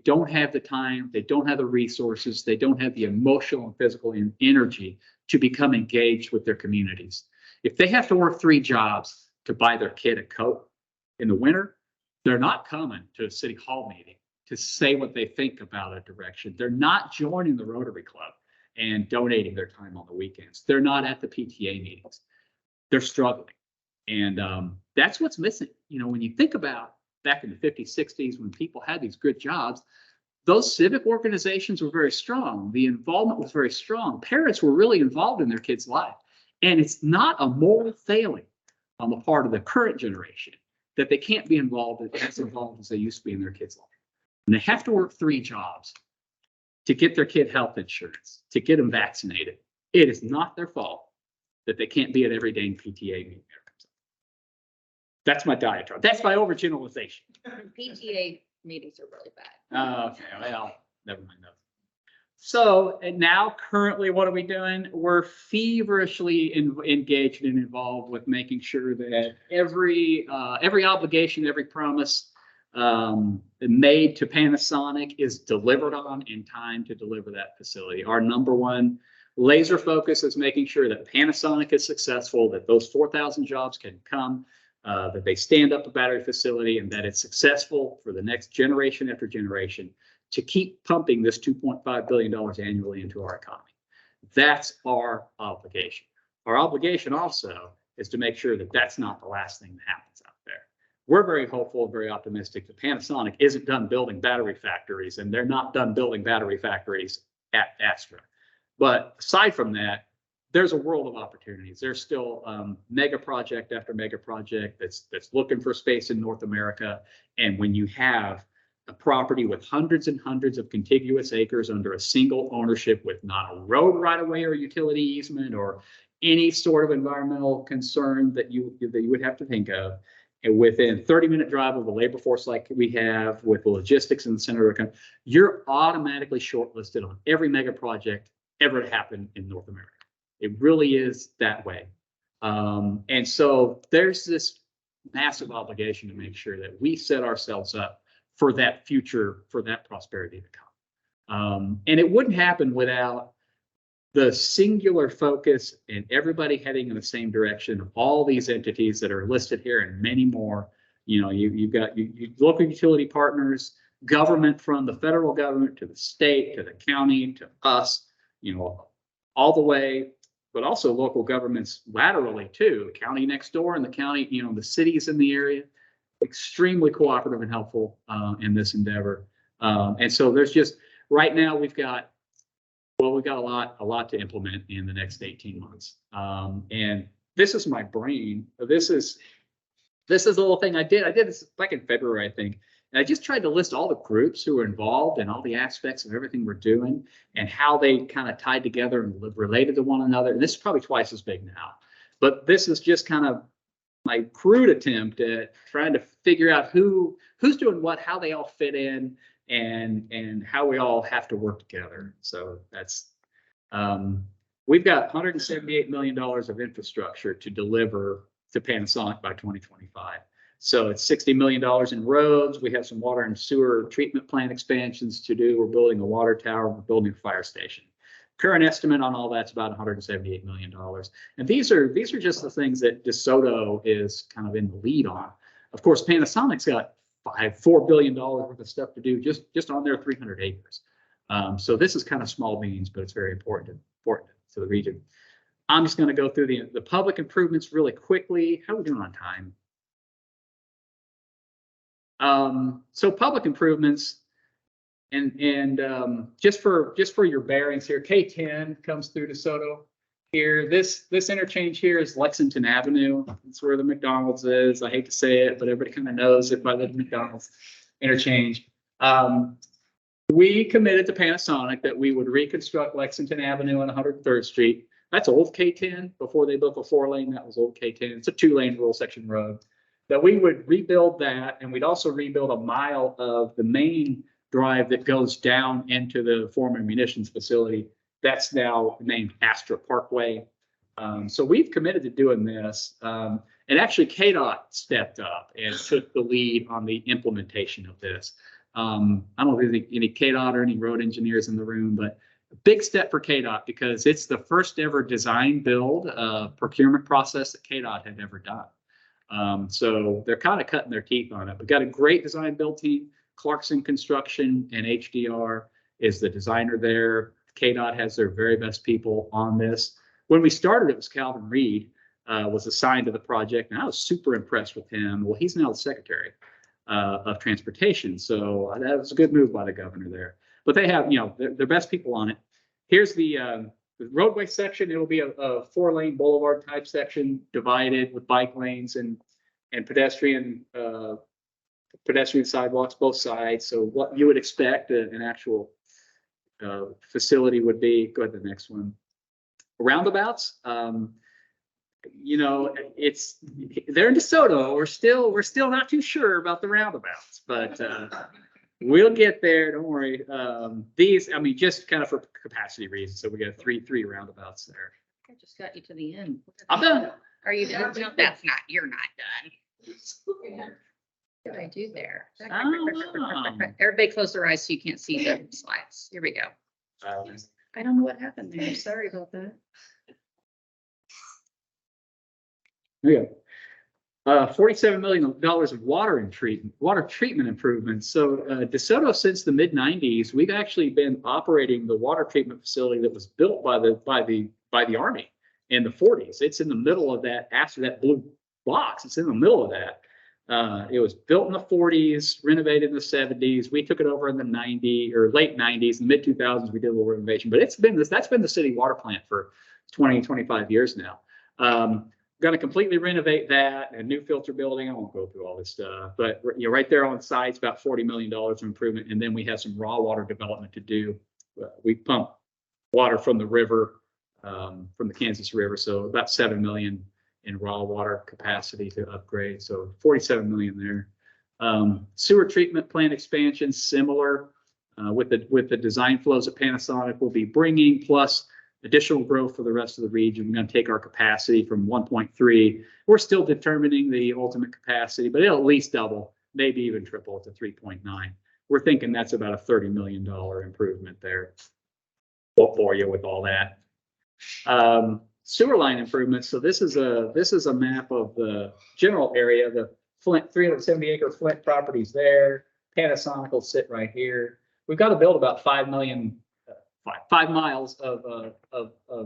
don't have the time, they don't have the resources, they don't have the emotional and physical energy to become engaged with their communities. If they have to work 3 jobs to buy their kid a coat in the winter, they're not coming to a city hall meeting to say what they think about a direction. They're not joining the Rotary Club and donating their time on the weekends. They're not at the PTA meetings. They're struggling. And that's what's missing. When you think about back in the 50s, 60s, when people had these good jobs, those civic organizations were very strong. The involvement was very strong. Parents were really involved in their kids' life. And it's not a moral failing on the part of the current generation that they can't be as involved as they used to be in their kids' life. And they have to work 3 jobs to get their kid health insurance, to get them vaccinated. It is not their fault that they can't be at every dang PTA meeting. That's my diatribe. That's my overgeneralization. PTA meetings are really bad. Okay, well, never mind those. So, and now currently, what are we doing? We're feverishly engaged and involved with making sure that every obligation, every promise made to Panasonic is delivered on in time to deliver that facility. Our number one laser focus is making sure that Panasonic is successful, that those 4,000 jobs can come, that they stand up a battery facility, and that it's successful for the next generation after generation to keep pumping this $2.5 billion annually into our economy. That's our obligation. Our obligation also is to make sure that that's not the last thing that happens out there. We're very hopeful, very optimistic that Panasonic isn't done building battery factories, and they're not done building battery factories at Astra. But aside from that, there's a world of opportunities. There's still mega project after mega project that's looking for space in North America. And when you have a property with hundreds and hundreds of contiguous acres under a single ownership with not a road right of way or utility easement or any sort of environmental concern that you would have to think of, and within 30-minute drive of a labor force like we have, with the logistics in the center of the country, you're automatically shortlisted on every mega project ever to happen in North America. It really is that way. And so there's this massive obligation to make sure that we set ourselves up for that future, for that prosperity to come. And it wouldn't happen without the singular focus and everybody heading in the same direction of all these entities that are listed here and many more. You've got local utility partners, government, from the federal government to the state, to the county, to us, all the way, but also local governments laterally too, the county next door and the county, the cities in the area, extremely cooperative and helpful in this endeavor. And so there's just, right now we've got a lot to implement in the next 18 months. And this is my brain. This is a little thing I did. I did this back in February, I think. And I just tried to list all the groups who are involved and all the aspects of everything we're doing and how they kind of tied together and related to one another. And this is probably twice as big now. But this is just kind of my crude attempt at trying to figure out who's doing what, how they all fit in, and how we all have to work together. So that's, we've got $178 million of infrastructure to deliver to Panasonic by 2025. So it's $60 million in roads. We have some water and sewer treatment plant expansions to do. We're building a water tower. We're building a fire station. Current estimate on all that's about $178 million. And these are just the things that De Soto is kind of in the lead on. Of course, Panasonic's got $4 billion worth of stuff to do just on their 300 acres. So this is kind of small beans, but it's very important to the region. I'm just going to go through the public improvements really quickly. How are we doing on time? So public improvements, and just for your bearings here, K10 comes through De Soto. Here, this interchange here is Lexington Avenue. That's where the McDonald's is. I hate to say it, but everybody kind of knows it by the McDonald's interchange. We committed to Panasonic that we would reconstruct Lexington Avenue on 103rd Street. That's old K10. Before they built a 4-lane, that was old K10. It's a 2-lane rural section road. That we would rebuild that, and we'd also rebuild a mile of the main drive that goes down into the former munitions facility. That's now named Astra Parkway. So we've committed to doing this. And actually KDOT stepped up and took the lead on the implementation of this. I don't know if there's any KDOT or any road engineers in the room, but a big step for KDOT because it's the first ever design build procurement process that KDOT had ever done. So they're kind of cutting their teeth on it. We've got a great design build team. Clarkson Construction and HDR is the designer there. KDOT has their very best people on this. When we started, it was Calvin Reed was assigned to the project, and I was super impressed with him. Well, he's now the Secretary of Transportation, so that was a good move by the governor there. But they have, their best people on it. Here's the roadway section. It will be a 4-lane boulevard type section, divided with bike lanes and pedestrian sidewalks both sides. So what you would expect an actual facility would be. Go ahead to the next one. Roundabouts. They're in De Soto. We're still not too sure about the roundabouts, but we'll get there. Don't worry. These, just kind of for capacity reasons. So we got three roundabouts there. I just got you to the end. I'm done. Are you done? No, that's not. You're not done. What did I do there? Everybody close their eyes so you can't see the slides. Here we go. I don't know what happened there. Sorry about that. Yeah. $47 million of water treatment improvements. So De Soto, since the mid-90s, we've actually been operating the water treatment facility that was built by the Army in the 40s. It's in the middle of that, after that blue box. It's in the middle of that. It was built in the 40s, renovated in the 70s. We took it over in the 90s or late 90s, and mid 2000s, we did a little renovation. But that's been the city water plant for 20, 25 years now. Going to completely renovate that, and new filter building. I won't go through all this stuff, but right there on the side, it's about $40 million of improvement. And then we have some raw water development to do. We pump water from the river, from the Kansas River, so about $7 million in raw water capacity to upgrade. So $47 million there. Sewer treatment plant expansion, similar with the design flows that Panasonic will be bringing, plus additional growth for the rest of the region. We're going to take our capacity from 1.3. We're still determining the ultimate capacity, but it'll at least double, maybe even triple it to 3.9. We're thinking that's about a $30 million improvement there for you with all that. Sewer line improvements. So this is a map of the general area, the Flint 370-acre Flint properties there. Panasonic will sit right here. We've got to build about 5 miles of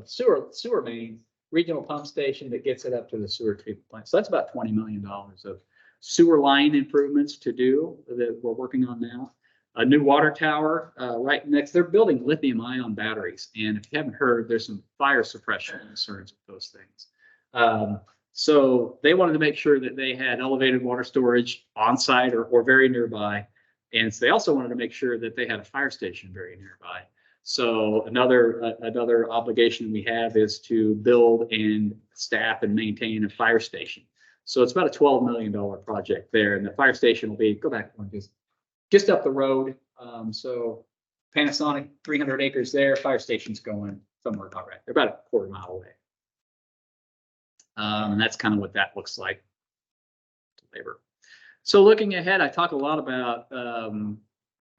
sewer main, regional pump station that gets it up to the sewer treatment plant. So that's about $20 million of sewer line improvements to do that we're working on now. A new water tower right next. They're building lithium-ion batteries, and if you haven't heard, there's some fire suppression concerns with those things. So they wanted to make sure that they had elevated water storage on site or very nearby, and so they also wanted to make sure that they had a fire station very nearby. So another obligation we have is to build and staff and maintain a fire station. So it's about a $12 million project there, and the fire station will be, go back one, just up the road. So Panasonic, 300 acres there. Fire station's going somewhere about right. They're about a quarter mile away. And that's kind of what that looks like. Labor. So looking ahead, I talk a lot about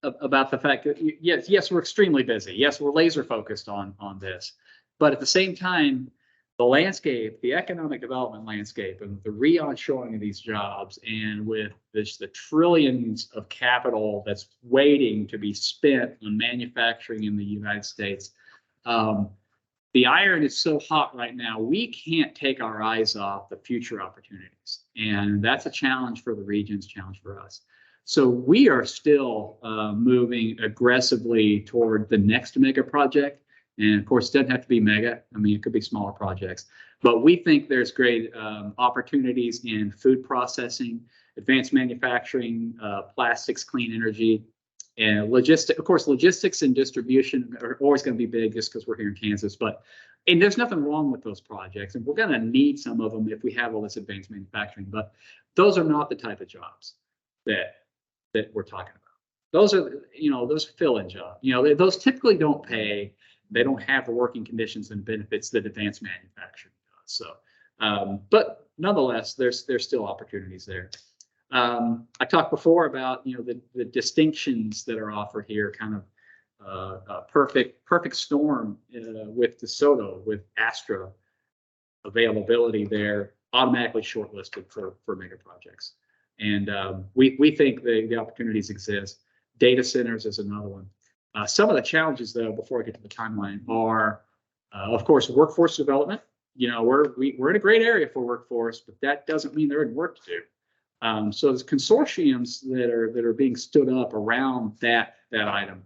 the fact that yes, we're extremely busy. Yes, we're laser focused on this, but at the same time, the landscape, the economic development landscape, and the re-onshoring of these jobs, and with the trillions of capital that's waiting to be spent on manufacturing in the United States, the iron is so hot right now, we can't take our eyes off the future opportunities. And that's a challenge for the region's challenge for us. So we are still moving aggressively toward the next mega project. And of course, it doesn't have to be mega. I mean, it could be smaller projects. But we think there's great opportunities in food processing, advanced manufacturing, plastics, clean energy, and logistics. Of course, logistics and distribution are always going to be big just because we're here in Kansas. And there's nothing wrong with those projects. And we're going to need some of them if we have all this advanced manufacturing. But those are not the type of jobs that we're talking about. Those are, those fill-in jobs. Those typically don't pay. They don't have the working conditions and benefits that advanced manufacturing does. So, but nonetheless, there's still opportunities there. I talked before about the distinctions that are offered here, kind of a perfect storm with De Soto, with Astra availability there, automatically shortlisted for mega projects. And we think the opportunities exist. Data centers is another one. Some of the challenges, though, before I get to the timeline, are, of course, workforce development. We're in a great area for workforce, but that doesn't mean there isn't work to do. So there's consortiums that are being stood up around that item.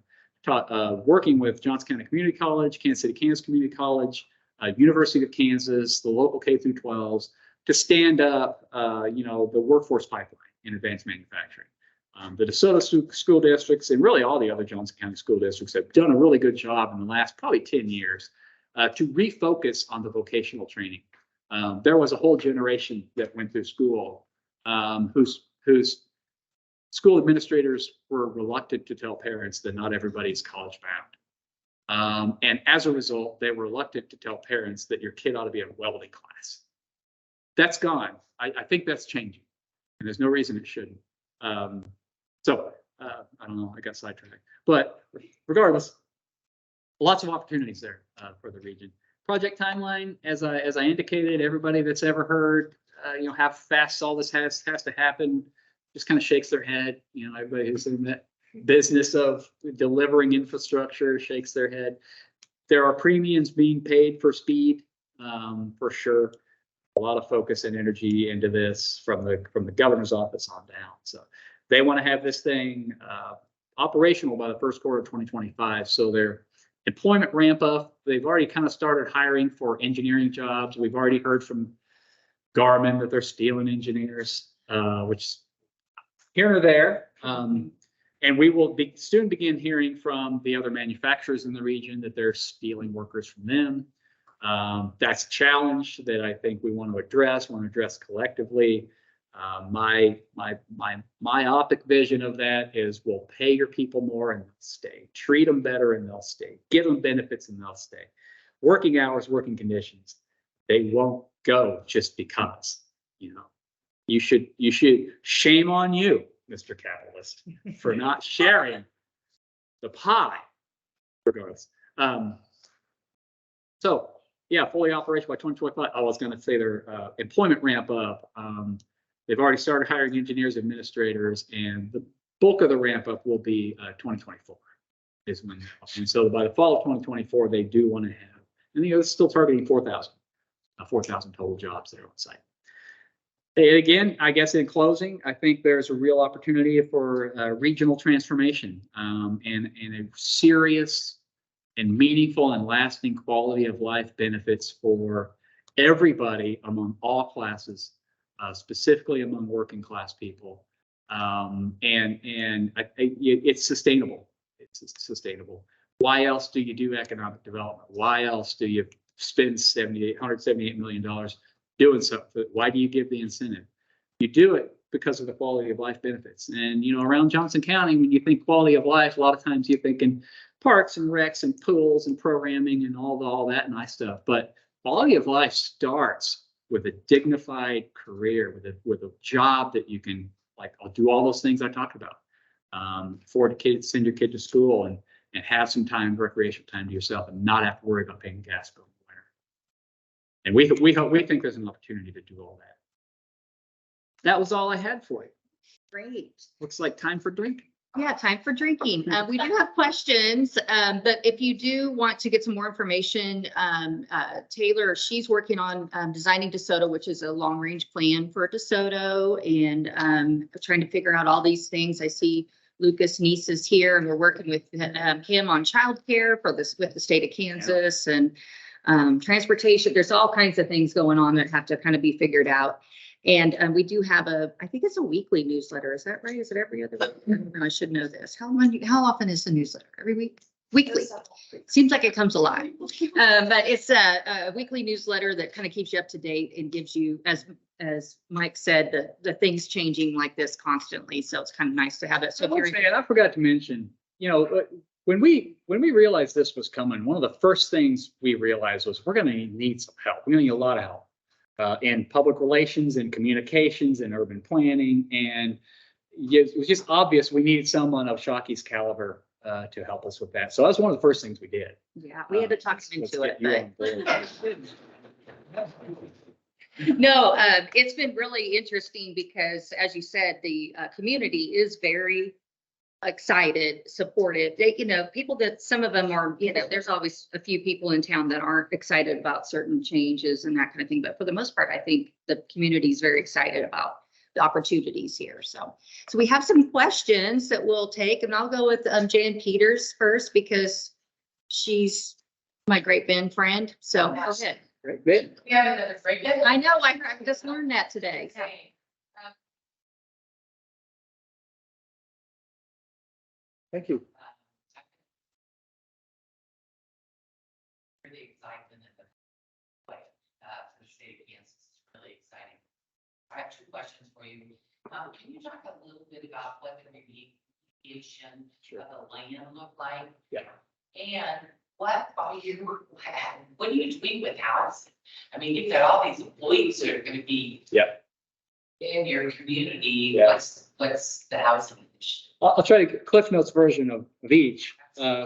Working with Johnson County Community College, Kansas City, Kansas Community College, University of Kansas, the local K through 12s to stand up, the workforce pipeline in advanced manufacturing. The De Soto school districts and really all the other Johnson County school districts have done a really good job in the last probably 10 years to refocus on the vocational training. There was a whole generation that went through school whose school administrators were reluctant to tell parents that not everybody's college bound. And as a result, they were reluctant to tell parents that your kid ought to be in a welding class. That's gone. I think that's changing, and there's no reason it shouldn't. I don't know, I got sidetracked. But regardless, lots of opportunities there for the region. Project timeline, as I indicated, everybody that's ever heard, how fast all this has to happen, just kind of shakes their head. Everybody who's in that business of delivering infrastructure shakes their head. There are premiums being paid for speed, for sure. A lot of focus and energy into this from the governor's office on down. So they want to have this thing operational by the first quarter of 2025. So their employment ramp up. They've already kind of started hiring for engineering jobs. We've already heard from Garmin that they're stealing engineers, which here or there. And we will soon begin hearing from the other manufacturers in the region that they're stealing workers from them. That's a challenge that I think we want to address collectively. My myopic vision of that is we'll pay your people more and they'll stay. Treat them better and they'll stay. Give them benefits and they'll stay. Working hours, working conditions, they won't go just because. You should shame on you, Mr. Capitalist, for not sharing the pie. Regardless. So yeah, fully operational by 2025. I was going to say their employment ramp up. They've already started hiring engineers, administrators, and the bulk of the ramp up will be 2024 is when. And so by the fall of 2024, they do want to have, and they're still targeting 4,000 total jobs there on site. And again, I guess in closing, I think there's a real opportunity for regional transformation and a serious and meaningful and lasting quality of life benefits for everybody among all classes, specifically among working class people. It's sustainable. It's sustainable. Why else do you do economic development? Why else do you spend $178 million doing something? Why do you give the incentive? You do it because of the quality of life benefits. And, around Johnson County, when you think quality of life, a lot of times you're thinking parks and recs and pools and programming and all that nice stuff. But quality of life starts with a dignified career, with a job that you can, I'll do all those things I talked about. Afford to send your kid to school and have some time, recreational time to yourself, and not have to worry about paying gas bill. And we think there's an opportunity to do all that. That was all I had for you. Great. Looks like time for drinking. Yeah, time for drinking. We do have questions, but if you do want to get some more information, Taylor, she's working on designing De Soto, which is a long-range plan for De Soto, and trying to figure out all these things. I see Lucas Neese is here, and we're working with him on childcare for this with the state of Kansas and transportation. There's all kinds of things going on that have to kind of be figured out. And we do have I think it's a weekly newsletter. Is that right? Is it every other week? I should know this. How often is the newsletter? Every week? Weekly. Seems like it comes alive. But it's a weekly newsletter that kind of keeps you up to date and gives you, as Mike said, the things changing like this constantly. So it's kind of nice to have it. So if you're I forgot to mention, when we realized this was coming, one of the first things we realized was we're going to need some help. We're going to need a lot of help. In public relations and communications and urban planning. And it was just obvious we needed someone of Shockey's caliber to help us with that. So that's one of the first things we did. Yeah, we had to talk him into it. No, it's been really interesting because, as you said, the community is very excited, supportive. They, people that some of them are, there's always a few people in town that aren't excited about certain changes and that kind of thing. But for the most part, I think the community is very excited about the opportunities here. So we have some questions that we'll take, and I'll go with Jan Peters first because she's my Great Bend friend. So go ahead. Great Ben. We have another Great Bend. I know, I just learned that today. Okay. Thank you. For the excitement and the for the state of Kansas, it's really exciting. I have two questions for you. Can you talk a little bit about what the remediation of the land look like? Yeah. And what are you doing with housing? I mean, you've got all these employees that are going to be in your community. Yeah. What's the housing initiative? I'll try to get Cliff Notes version of each.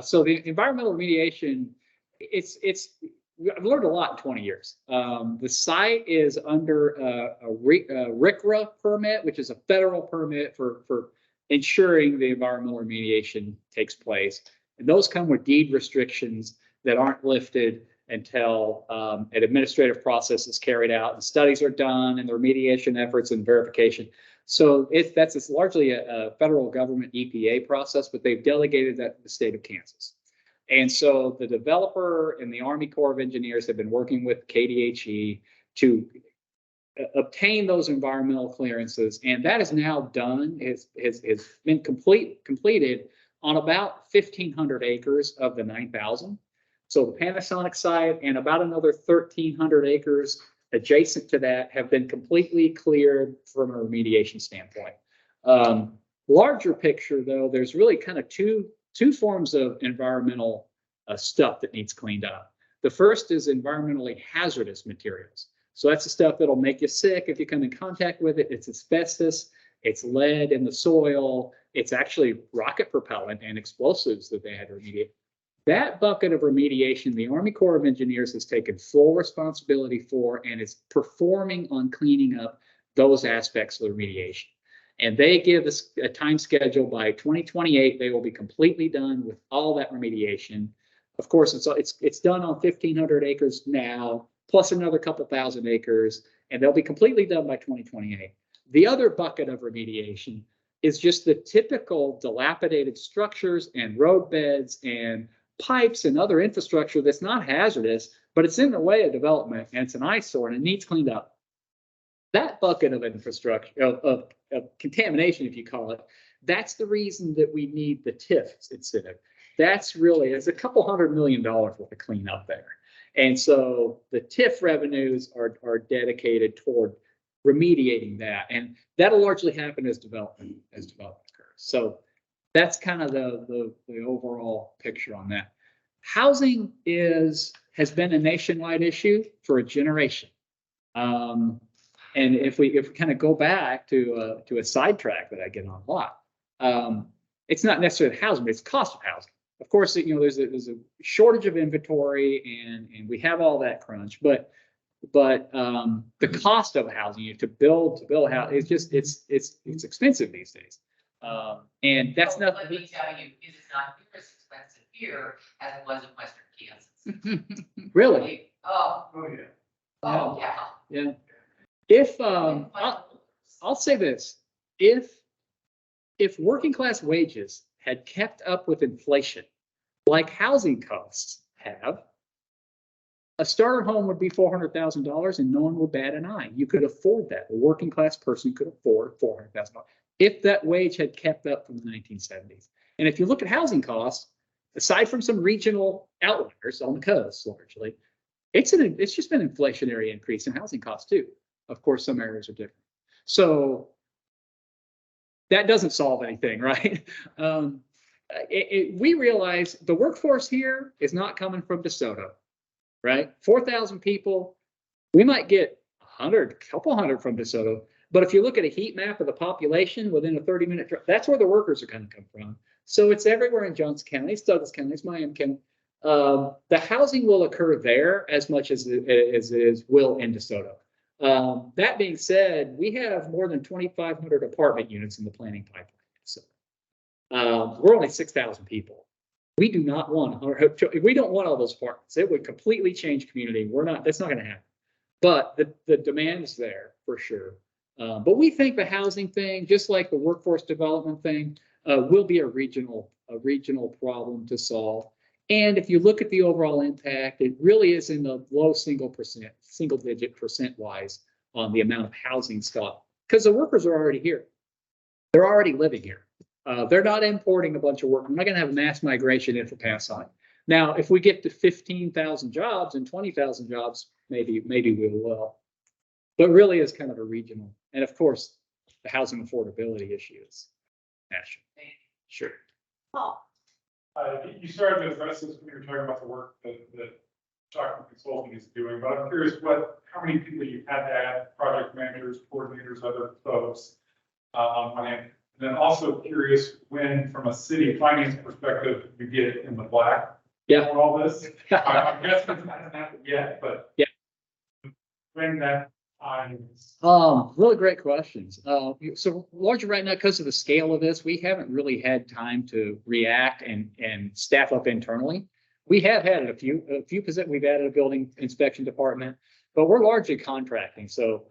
So the environmental remediation, I've learned a lot in 20 years. The site is under a RCRA permit, which is a federal permit for ensuring the environmental remediation takes place. And those come with deed restrictions that aren't lifted until an administrative process is carried out and studies are done and the remediation efforts and verification. So it's largely a federal government EPA process, but they've delegated that to the state of Kansas. And so the developer and the Army Corps of Engineers have been working with KDHE to obtain those environmental clearances. And that is now done, has been completed on about 1,500 acres of the 9,000. So the Panasonic site and about another 1,300 acres adjacent to that have been completely cleared from a remediation standpoint. Larger picture, though, there's really kind of two forms of environmental stuff that needs cleaned up. The first is environmentally hazardous materials. So that's the stuff that'll make you sick if you come in contact with it. It's asbestos, it's lead in the soil, it's actually rocket propellant and explosives that they had to remediate. That bucket of remediation, the Army Corps of Engineers has taken full responsibility for and is performing on cleaning up those aspects of the remediation. And they give us a time schedule by 2028. They will be completely done with all that remediation. Of course, it's done on 1,500 acres now, plus another couple thousand acres, and they'll be completely done by 2028. The other bucket of remediation is just the typical dilapidated structures and road beds and pipes and other infrastructure that's not hazardous, but it's in the way of development and it's an eyesore and it needs cleaned up. That bucket of infrastructure, of contamination, if you call it, that's the reason that we need the TIF incentive. That's really, it's a couple $100 million worth of cleanup there. And so the TIF revenues are dedicated toward remediating that. And that'll largely happen as development occurs. So that's kind of the overall picture on that. Housing has been a nationwide issue for a generation. And if we kind of go back to a sidetrack that I get on a lot, it's not necessarily housing, but it's cost of housing. Of course, there's a shortage of inventory and we have all that crunch, but but the cost of housing to build a house, it's just, it's expensive these days. And that's Well, nothing. Let me tell you, it is not near as expensive here as it was in Western Kansas. Really? Oh, Oh, yeah. oh, yeah. Yeah. If, I'll say this, if working class wages had kept up with inflation, like housing costs have, a starter home would be $400,000 and no one would bat an eye. You could afford that. A working class person could afford $400,000 if that wage had kept up from the 1970s. And if you look at housing costs, aside from some regional outliers on the coast, largely, it's just been an inflationary increase in housing costs too. Of course, some areas are different. So that doesn't solve anything, right? We realize the workforce here is not coming from De Soto, right? 4,000 people, we might get a couple hundred from De Soto, but if you look at a heat map of the population within a 30-minute drive, that's where the workers are going to come from. So it's everywhere in Johnson County, it's Douglas County, it's Miami County. The housing will occur there as much as it will in De Soto. That being said, we have more than 2,500 apartment units in the planning pipeline. So we're only 6,000 people. We do not want, we don't want all those apartments. It would completely change community. That's not going to happen. But the demand is there for sure. But we think the housing thing, just like the workforce development thing, will be a regional problem to solve. And if you look at the overall impact, it really is in the low single digit percent wise on the amount of housing stock, because the workers are already here. They're already living here. They're not importing a bunch of work. We're not going to have a mass migration in for Panasonic. Now, if we get to 15,000 jobs and 20,000 jobs, maybe we will. But really is kind of a regional. And of course, the housing affordability issue is national. Sure. Oh, You started to address this when you were talking about the work that Chocolate Consulting is doing, but I'm curious how many people you had to add, project managers, coordinators, other folks on finance. And then also curious when, from a city finance perspective, you get in the black. Yeah. On all this. I'm guessing it hasn't happened yet, but yeah. When that time. Really great questions. So largely right now, because of the scale of this, we haven't really had time to react and staff up internally. We have had a few percent. We've added a building inspection department, but we're largely contracting. So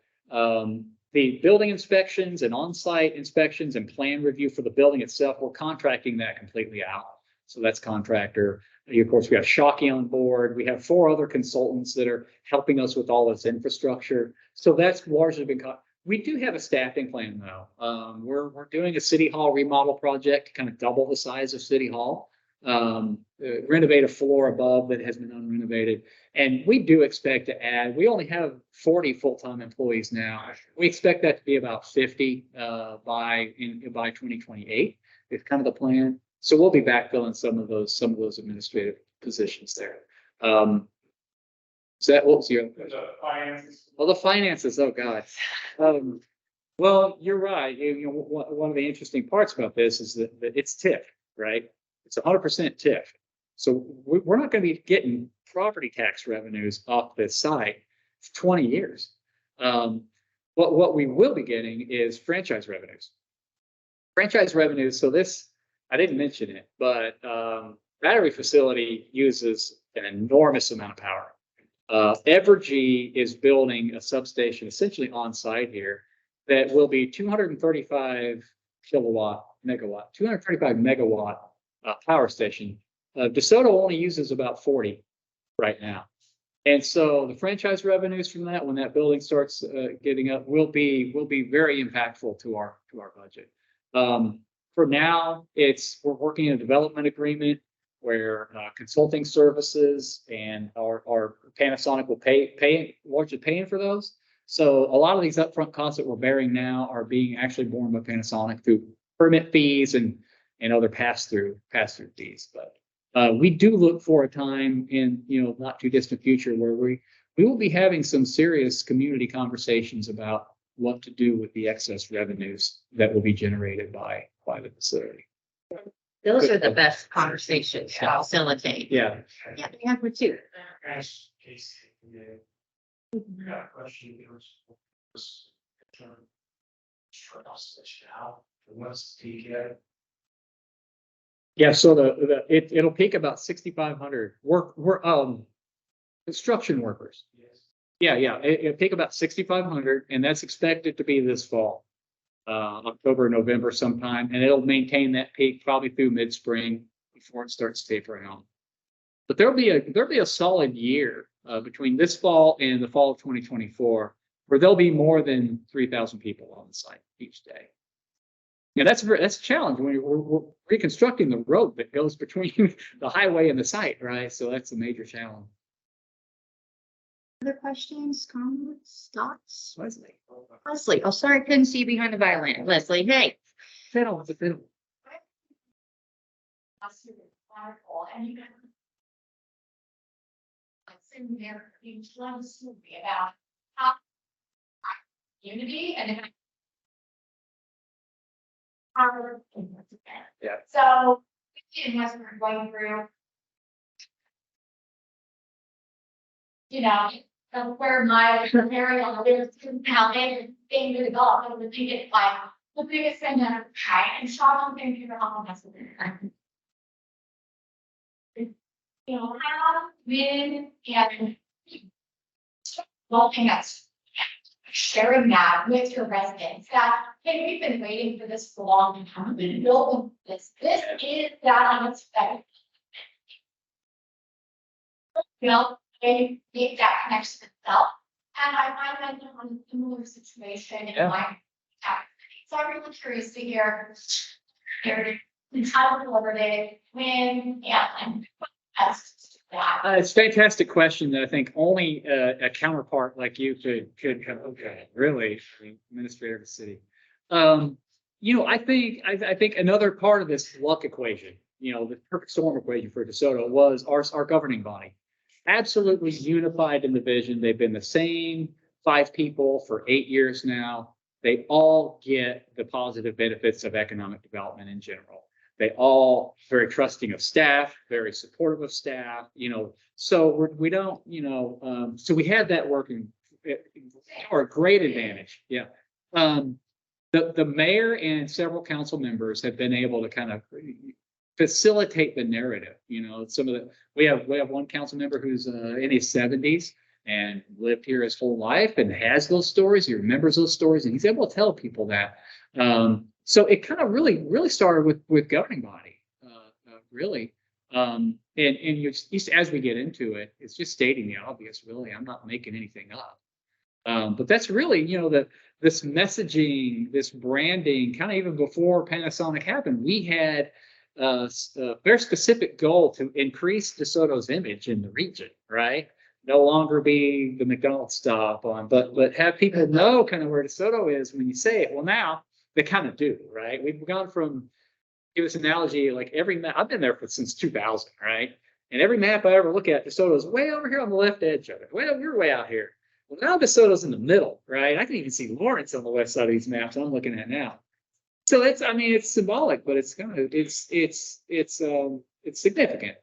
the building inspections and on-site inspections and plan review for the building itself, we're contracting that completely out. So that's contractor. Of course, we have Shockey on board. We have 4 other consultants that are helping us with all this infrastructure. So that's largely been we do have a staffing plan though. We're doing a city hall remodel project to kind of double the size of city hall. Renovate a floor above that has been unrenovated. And we do expect to add, we only have 40 full-time employees now. We expect that to be about 50 by 2028 is kind of the plan. So we'll be backfilling some of those administrative positions there. So that, what was your Finances. Well, the finances, oh God. Well, you're right. One of the interesting parts about this is that it's TIF, right? It's 100% TIF. So we're not going to be getting property tax revenues off this site for 20 years. What we will be getting is franchise revenues. Franchise revenues, so this, I didn't mention it, but battery facility uses an enormous amount of power. Evergy is building a substation essentially on site here that will be 235 megawatt power station. De Soto only uses about 40 right now. And so the franchise revenues from that, when that building starts getting up, will be very impactful to our budget. For now, we're working in a development agreement where consulting services and our Panasonic will largely paying for those. So a lot of these upfront costs that we're bearing now are being actually borne by Panasonic through permit fees and other pass-through fees. But we do look for a time in not too distant future where we will be having some serious community conversations about what to do with the excess revenues that will be generated by the facility. Those are the best conversations to facilitate. Yeah. Yeah, we have one too. got a question. Short us this out. What's the Yeah, so it'll peak about 6,500 construction workers. Yeah, it'll peak about 6,500, and that's expected to be this fall, October, November sometime, and it'll maintain that peak probably through mid-spring before it starts tapering off. But there'll be a solid year between this fall and the fall of 2024, where there'll be more than 3,000 people on the site each day. Yeah, that's a challenge when we're reconstructing the road that goes between the highway and the site, right? So that's a major challenge. Other questions, comments, thoughts? Leslie. Leslie, oh, sorry, I couldn't see you behind the violin. Leslie, hey. Fiddle, the fiddle. That's wonderful, and you can. Sitting there, you love to speak about how unity and Yeah. So, as we're going through, where my area on the how they being developed, I would think it's like the biggest thing that I've tried and strong thing to all of us. How, when, and looking at sharing that with your residents that, hey, we've been waiting for this for a long time. We've been building this. This is that unexpected. They make that connection itself. And I find that I'm in a similar situation in my tax. So I'm really curious to hear how to deliver it, when, and it's a fantastic question that I think only a counterpart like you could come. Okay, really, Administrator of the City. I think another part of this luck equation, the perfect storm equation for De Soto was our governing body. Absolutely unified in the vision. They've been the same 5 people for 8 years now. They all get the positive benefits of economic development in general. They all very trusting of staff, very supportive of staff, so we don't, so we had that working or a great advantage. Yeah. The mayor and several council members have been able to kind of facilitate the narrative. We have one council member who's in his 70s and lived here his whole life and has those stories. He remembers those stories and he's able to tell people that. So it kind of really started with governing body, really. And as we get into it, it's just stating the obvious, really. I'm not making anything up. But that's really, this messaging, this branding, kind of even before Panasonic happened, we had a very specific goal to increase De Soto's image in the region, right? No longer be the McDonald's stop on, but have people know kind of where De Soto is when you say it. Well, now they kind of do, right? We've gone from, give this analogy, like every map, I've been there since 2000, right? And every map I ever look at, De Soto's way over here on the left edge of it. Well, you're way out here. Well, now De Soto's in the middle, right? I can even see Lawrence on the west side of these maps I'm looking at now. So it's symbolic, but it's kind of, it's significant.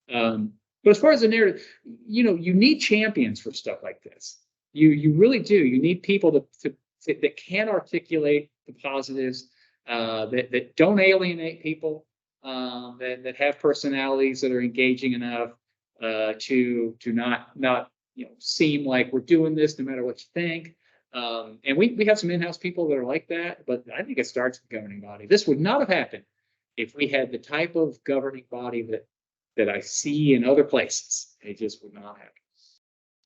But as far as the narrative, you need champions for stuff like this. You really do. You need people that can articulate the positives, that don't alienate people, that have personalities that are engaging enough to not seem like we're doing this no matter what you think. And we have some in-house people that are like that, but I think it starts with governing body. This would not have happened if we had the type of governing body that I see in other places. It just would not happen.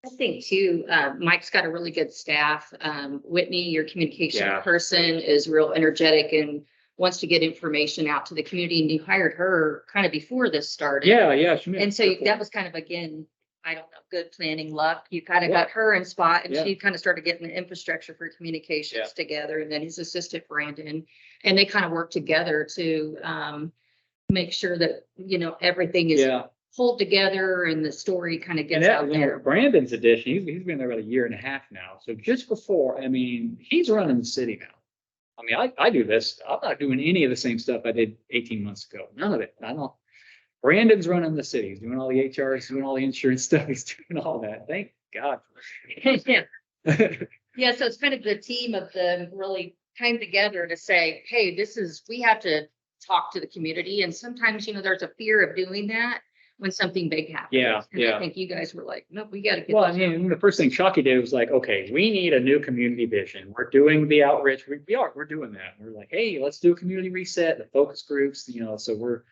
I think too, Mike's got a really good staff. Whitney, your communication person, is real energetic and wants to get information out to the community. And you hired her kind of before this started. Yeah. And so that was kind of, again, I don't know, good planning luck. You kind of got her in spot and she kind of started getting the infrastructure for communications together. And then his assistant, Brandon, and they kind of work together to make sure that, everything is pulled together and the story kind of gets out there. Brandon's addition, he's been there about 1.5 years now. So just before, he's running the city now. I do this. I'm not doing any of the same stuff I did 18 months ago. None of it. I don't. Brandon's running the city. He's doing all the HR, he's doing all the insurance stuff. He's doing all that. God. Yeah. Yeah, so it's kind of the team of them really came together to say, hey, we have to talk to the community. And sometimes, there's a fear of doing that when something big happens. Yeah, And yeah. I think you guys were like, no, we gotta get. Well, I this mean, the first thing Shockey did was like, okay, we need a new community vision. We're doing the outreach. We're doing that. We're like, hey, let's do a community reset, the focus groups, so we're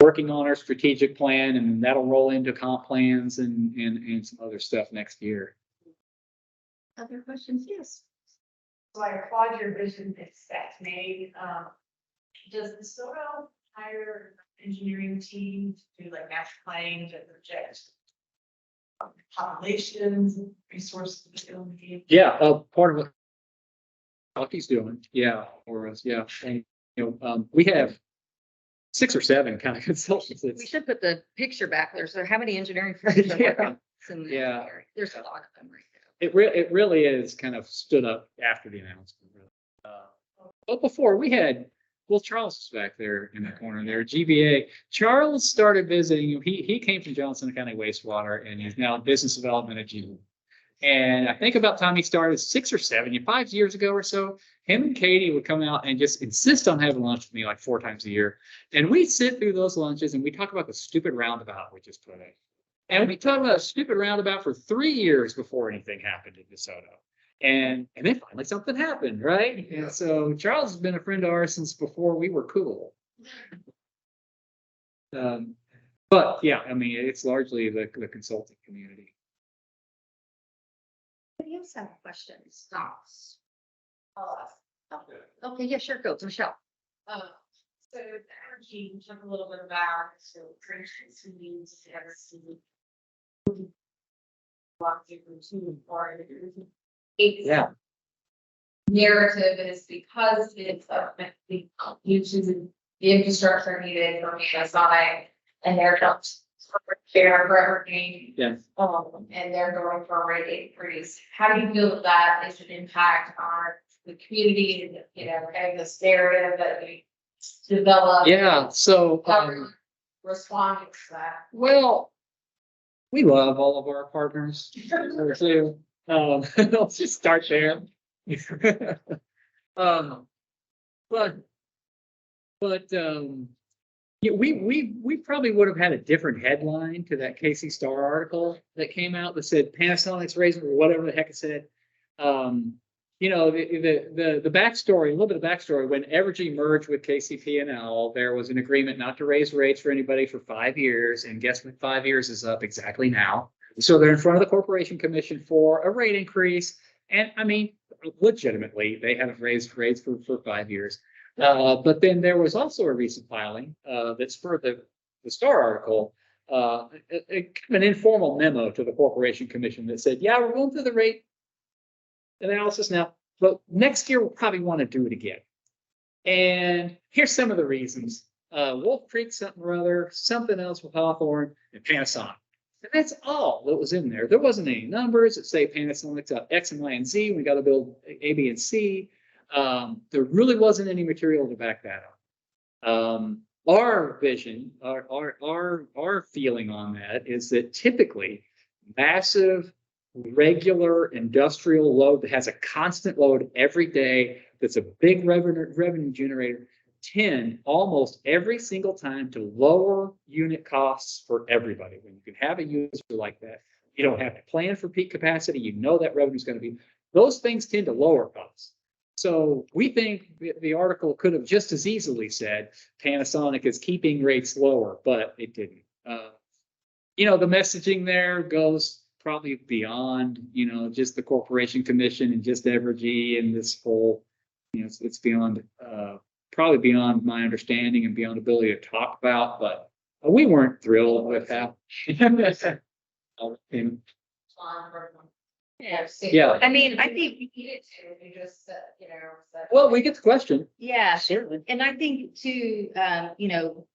working on our strategic plan, and that'll roll into comp plans and some other stuff next year. Other questions? Yes. So I applaud your vision that's made. Does the Soto hire engineering team to do like master planning to project populations, resources? Yeah, part of what Shockey's doing, yeah, for us, yeah. And, we have 6 or 7 kind of consultants. We should put the picture back there. So how many engineering firms are working in the Yeah. area? There's a lot of them right now. It really is kind of stood up after the announcement. But before we had, Charles was back there in the corner there, GBA. Charles started visiting, he came from Johnson County Wastewater, and he's now in business development at GBA. And I think about the time he started 6 or 7, 5 years ago or so, him and Katie would come out and just insist on having lunch with me like 4 times a year. And we'd sit through those lunches and we talk about the stupid roundabout we just put in. And we talked about a stupid roundabout for 3 years before anything happened in De Soto. And then finally something happened, right? And so Charles has been a friend of ours since before we were cool. But yeah, I mean, it's largely the consulting community. Anybody else have questions, thoughts? Okay, yeah, sure, go, Michelle. So the energy, we talked a little bit about, so trenches means ever see. Walk different too, or Yeah. narrative is because it's the uses the infrastructure needed for Panasonic, and they're not fair for everything. Yes. And they're going for a rate increase. How do you feel that that is an impact on the community, and this narrative that we develop? Yeah, so How are you responding to that? well, we love all of our partners. So, let's just start there. Yeah, we probably would have had a different headline to that Casey Star article that came out that said Panasonic's raising, or whatever the heck it said. The backstory, a little bit of backstory, when Evergy merged with KCP&L, there was an agreement not to raise rates for anybody for 5 years. And guess what? 5 years is up exactly now. So they're in front of the Corporation Commission for a rate increase. And I mean, legitimately, they haven't raised rates for 5 years. But then there was also a recent filing that spurred the Star article, an informal memo to the Corporation Commission that said, yeah, we're going through the rate analysis now, but next year we'll probably want to do it again. And here's some of the reasons. Wolf Creek, something or other, something else with Hawthorne, and Panasonic. And that's all that was in there. There wasn't any numbers that say Panasonic's up X and Y and Z. We got to build A, B, and C. There really wasn't any material to back that up. Our vision, our feeling on that is that typically massive, regular industrial load that has a constant load every day, that's a big revenue generator, tend almost every single time to lower unit costs for everybody. When you can have a user like that, you don't have to plan for peak capacity. You know that revenue is going to be. Those things tend to lower costs. So we think the article could have just as easily said Panasonic is keeping rates lower, but it didn't. The messaging there goes probably beyond, just the Corporation Commission and just Evergy and this whole, it's beyond, probably beyond my understanding and beyond ability to talk about, but we weren't thrilled with how. Yeah. I mean, I think, We just said, said. Well, we get the question. yeah, Certainly. and I think too, the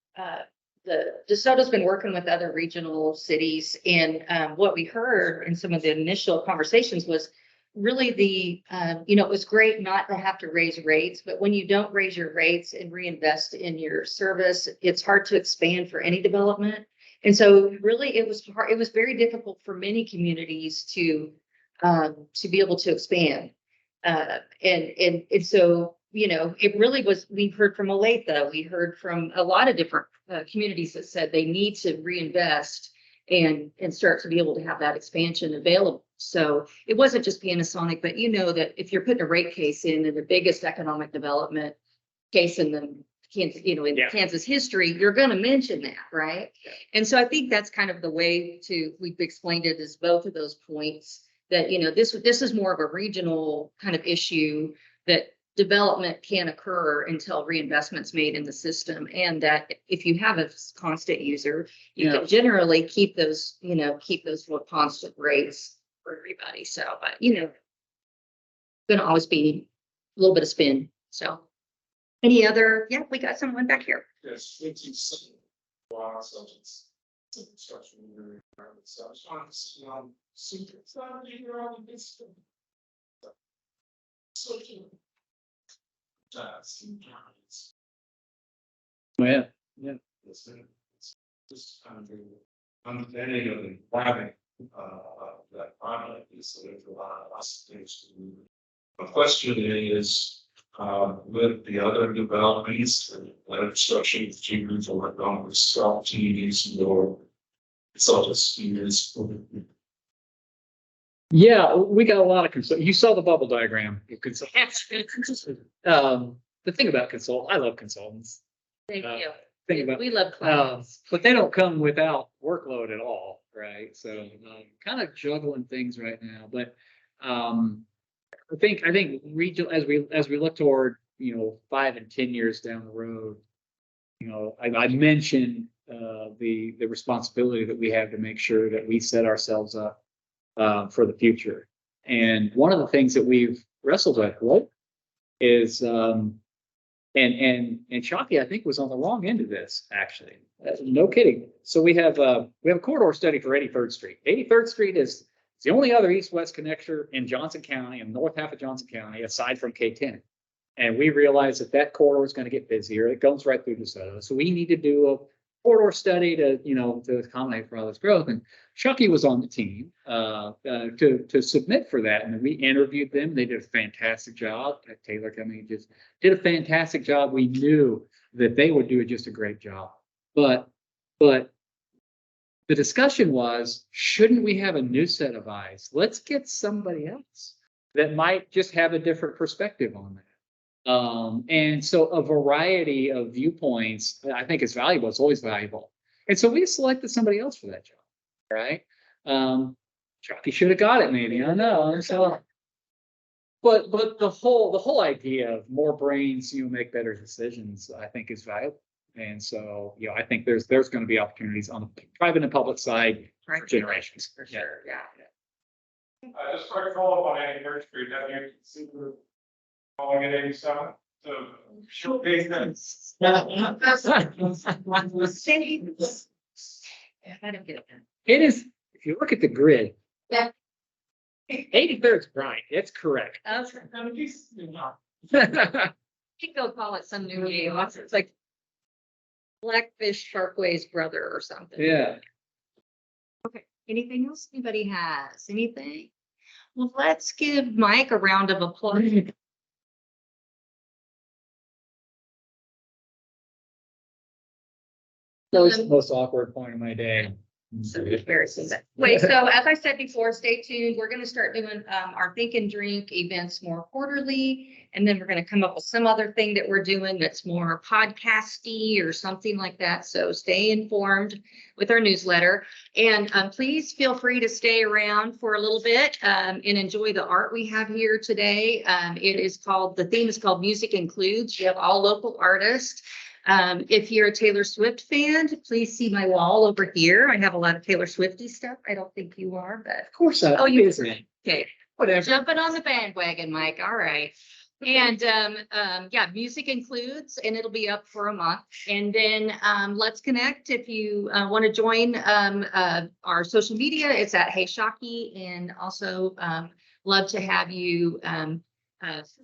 De Soto's been working with other regional cities, and what we heard in some of the initial conversations was really it was great not to have to raise rates, but when you don't raise your rates and reinvest in your service, it's hard to expand for any development. And so really it was hard, it was very difficult for many communities to be able to expand. And so, you know, it really was, we heard from Olathe, we heard from a lot of different communities that said they need to reinvest and start to be able to have that expansion available. So it wasn't just Panasonic, but you know that if you're putting a rate case in the biggest economic development case in the Kansas, you know, in Kansas history, you're going to mention that, right? Yeah. And so I think that's kind of the way we've explained it as both of those points that, you know, this is more of a regional kind of issue that development can't occur until reinvestment's made in the system. And that if you have a constant user, you can generally keep those more constant rates for everybody. So, but you know, going to always be a little bit of spin. So any other, we got someone back here. Yes, it's wow, so it's construction environment. So I was trying to see secrets on this. So Yeah. it's just kind of understanding of the planning that project is so there's a lot of us things to do. My question is with the other developments, construction teams or working with self teams or consultants. Yeah, we got a lot of consult. You saw the bubble diagram. The thing about I love consultants. Thank you. We love clients. but they don't come without workload at all, right? So kind of juggling things right now. But I think regional as we look toward 5 and 10 years down the road, I mentioned the responsibility that we have to make sure that we set ourselves up for the future. And one of the things that we've wrestled with is and Shockey, I think, was on the wrong end of this, actually. No kidding. So we have a corridor study for 83rd Street. 83rd Street is the only other east-west connector in Johnson County and north half of Johnson County, aside from K10. And we realized that corridor is going to get busier. It goes right through De Soto. So we need to do a corridor study to accommodate for all this growth. And Shockey was on the team to submit for that. And we interviewed them. They did a fantastic job. Taylor Cummings just did a fantastic job. We knew that they would do just a great job. But the discussion was, shouldn't we have a new set of eyes? Let's get somebody else that might just have a different perspective on that. And so a variety of viewpoints, I think is valuable. It's always valuable. And so we selected somebody else for that job, right? Chucky should have got it, maybe. I know. So, but the whole idea of more brains, make better decisions, I think is valuable. And so, I think there's going to be opportunities on the private and public side for generations. For sure. Yeah. Just quick follow up on 83rd Street. Have you considered calling it 87 to showcase that? I don't get it. It is, if you look at the grid, 83rd is right. It's correct. You could go call it some new name. It's like Blackfish Sharkway's brother or something. Yeah. Okay. Anything else anybody has? Anything? Well, let's give Mike a round of applause. Most awkward point of my day. So embarrassing. Wait, so as I said before, stay tuned. We're going to start doing our Think and Drink events more quarterly, and then we're going to come up with some other thing that we're doing that's more podcasty or something like that. So stay informed with our newsletter, and please feel free to stay around for a little bit and enjoy the art we have here today. The theme is called Music Includes. You have all local artists. If you're a Taylor Swift fan, please see my wall over here. I have a lot of Taylor Swiftie stuff. I don't think you are, but of course not. Oh, you are. Okay. Whatever. Jumping on the bandwagon, Mike. All right. And Music Includes, and it'll be up for a month. And then let's connect if you want to join our social media. It's at Hey Shockey, and also love to have you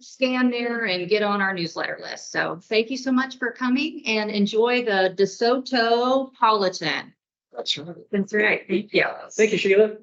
scan there and get on our newsletter list. So thank you so much for coming, and enjoy the De Soto Politan. That's right. That's right. Thank you. Thank you, Sheila.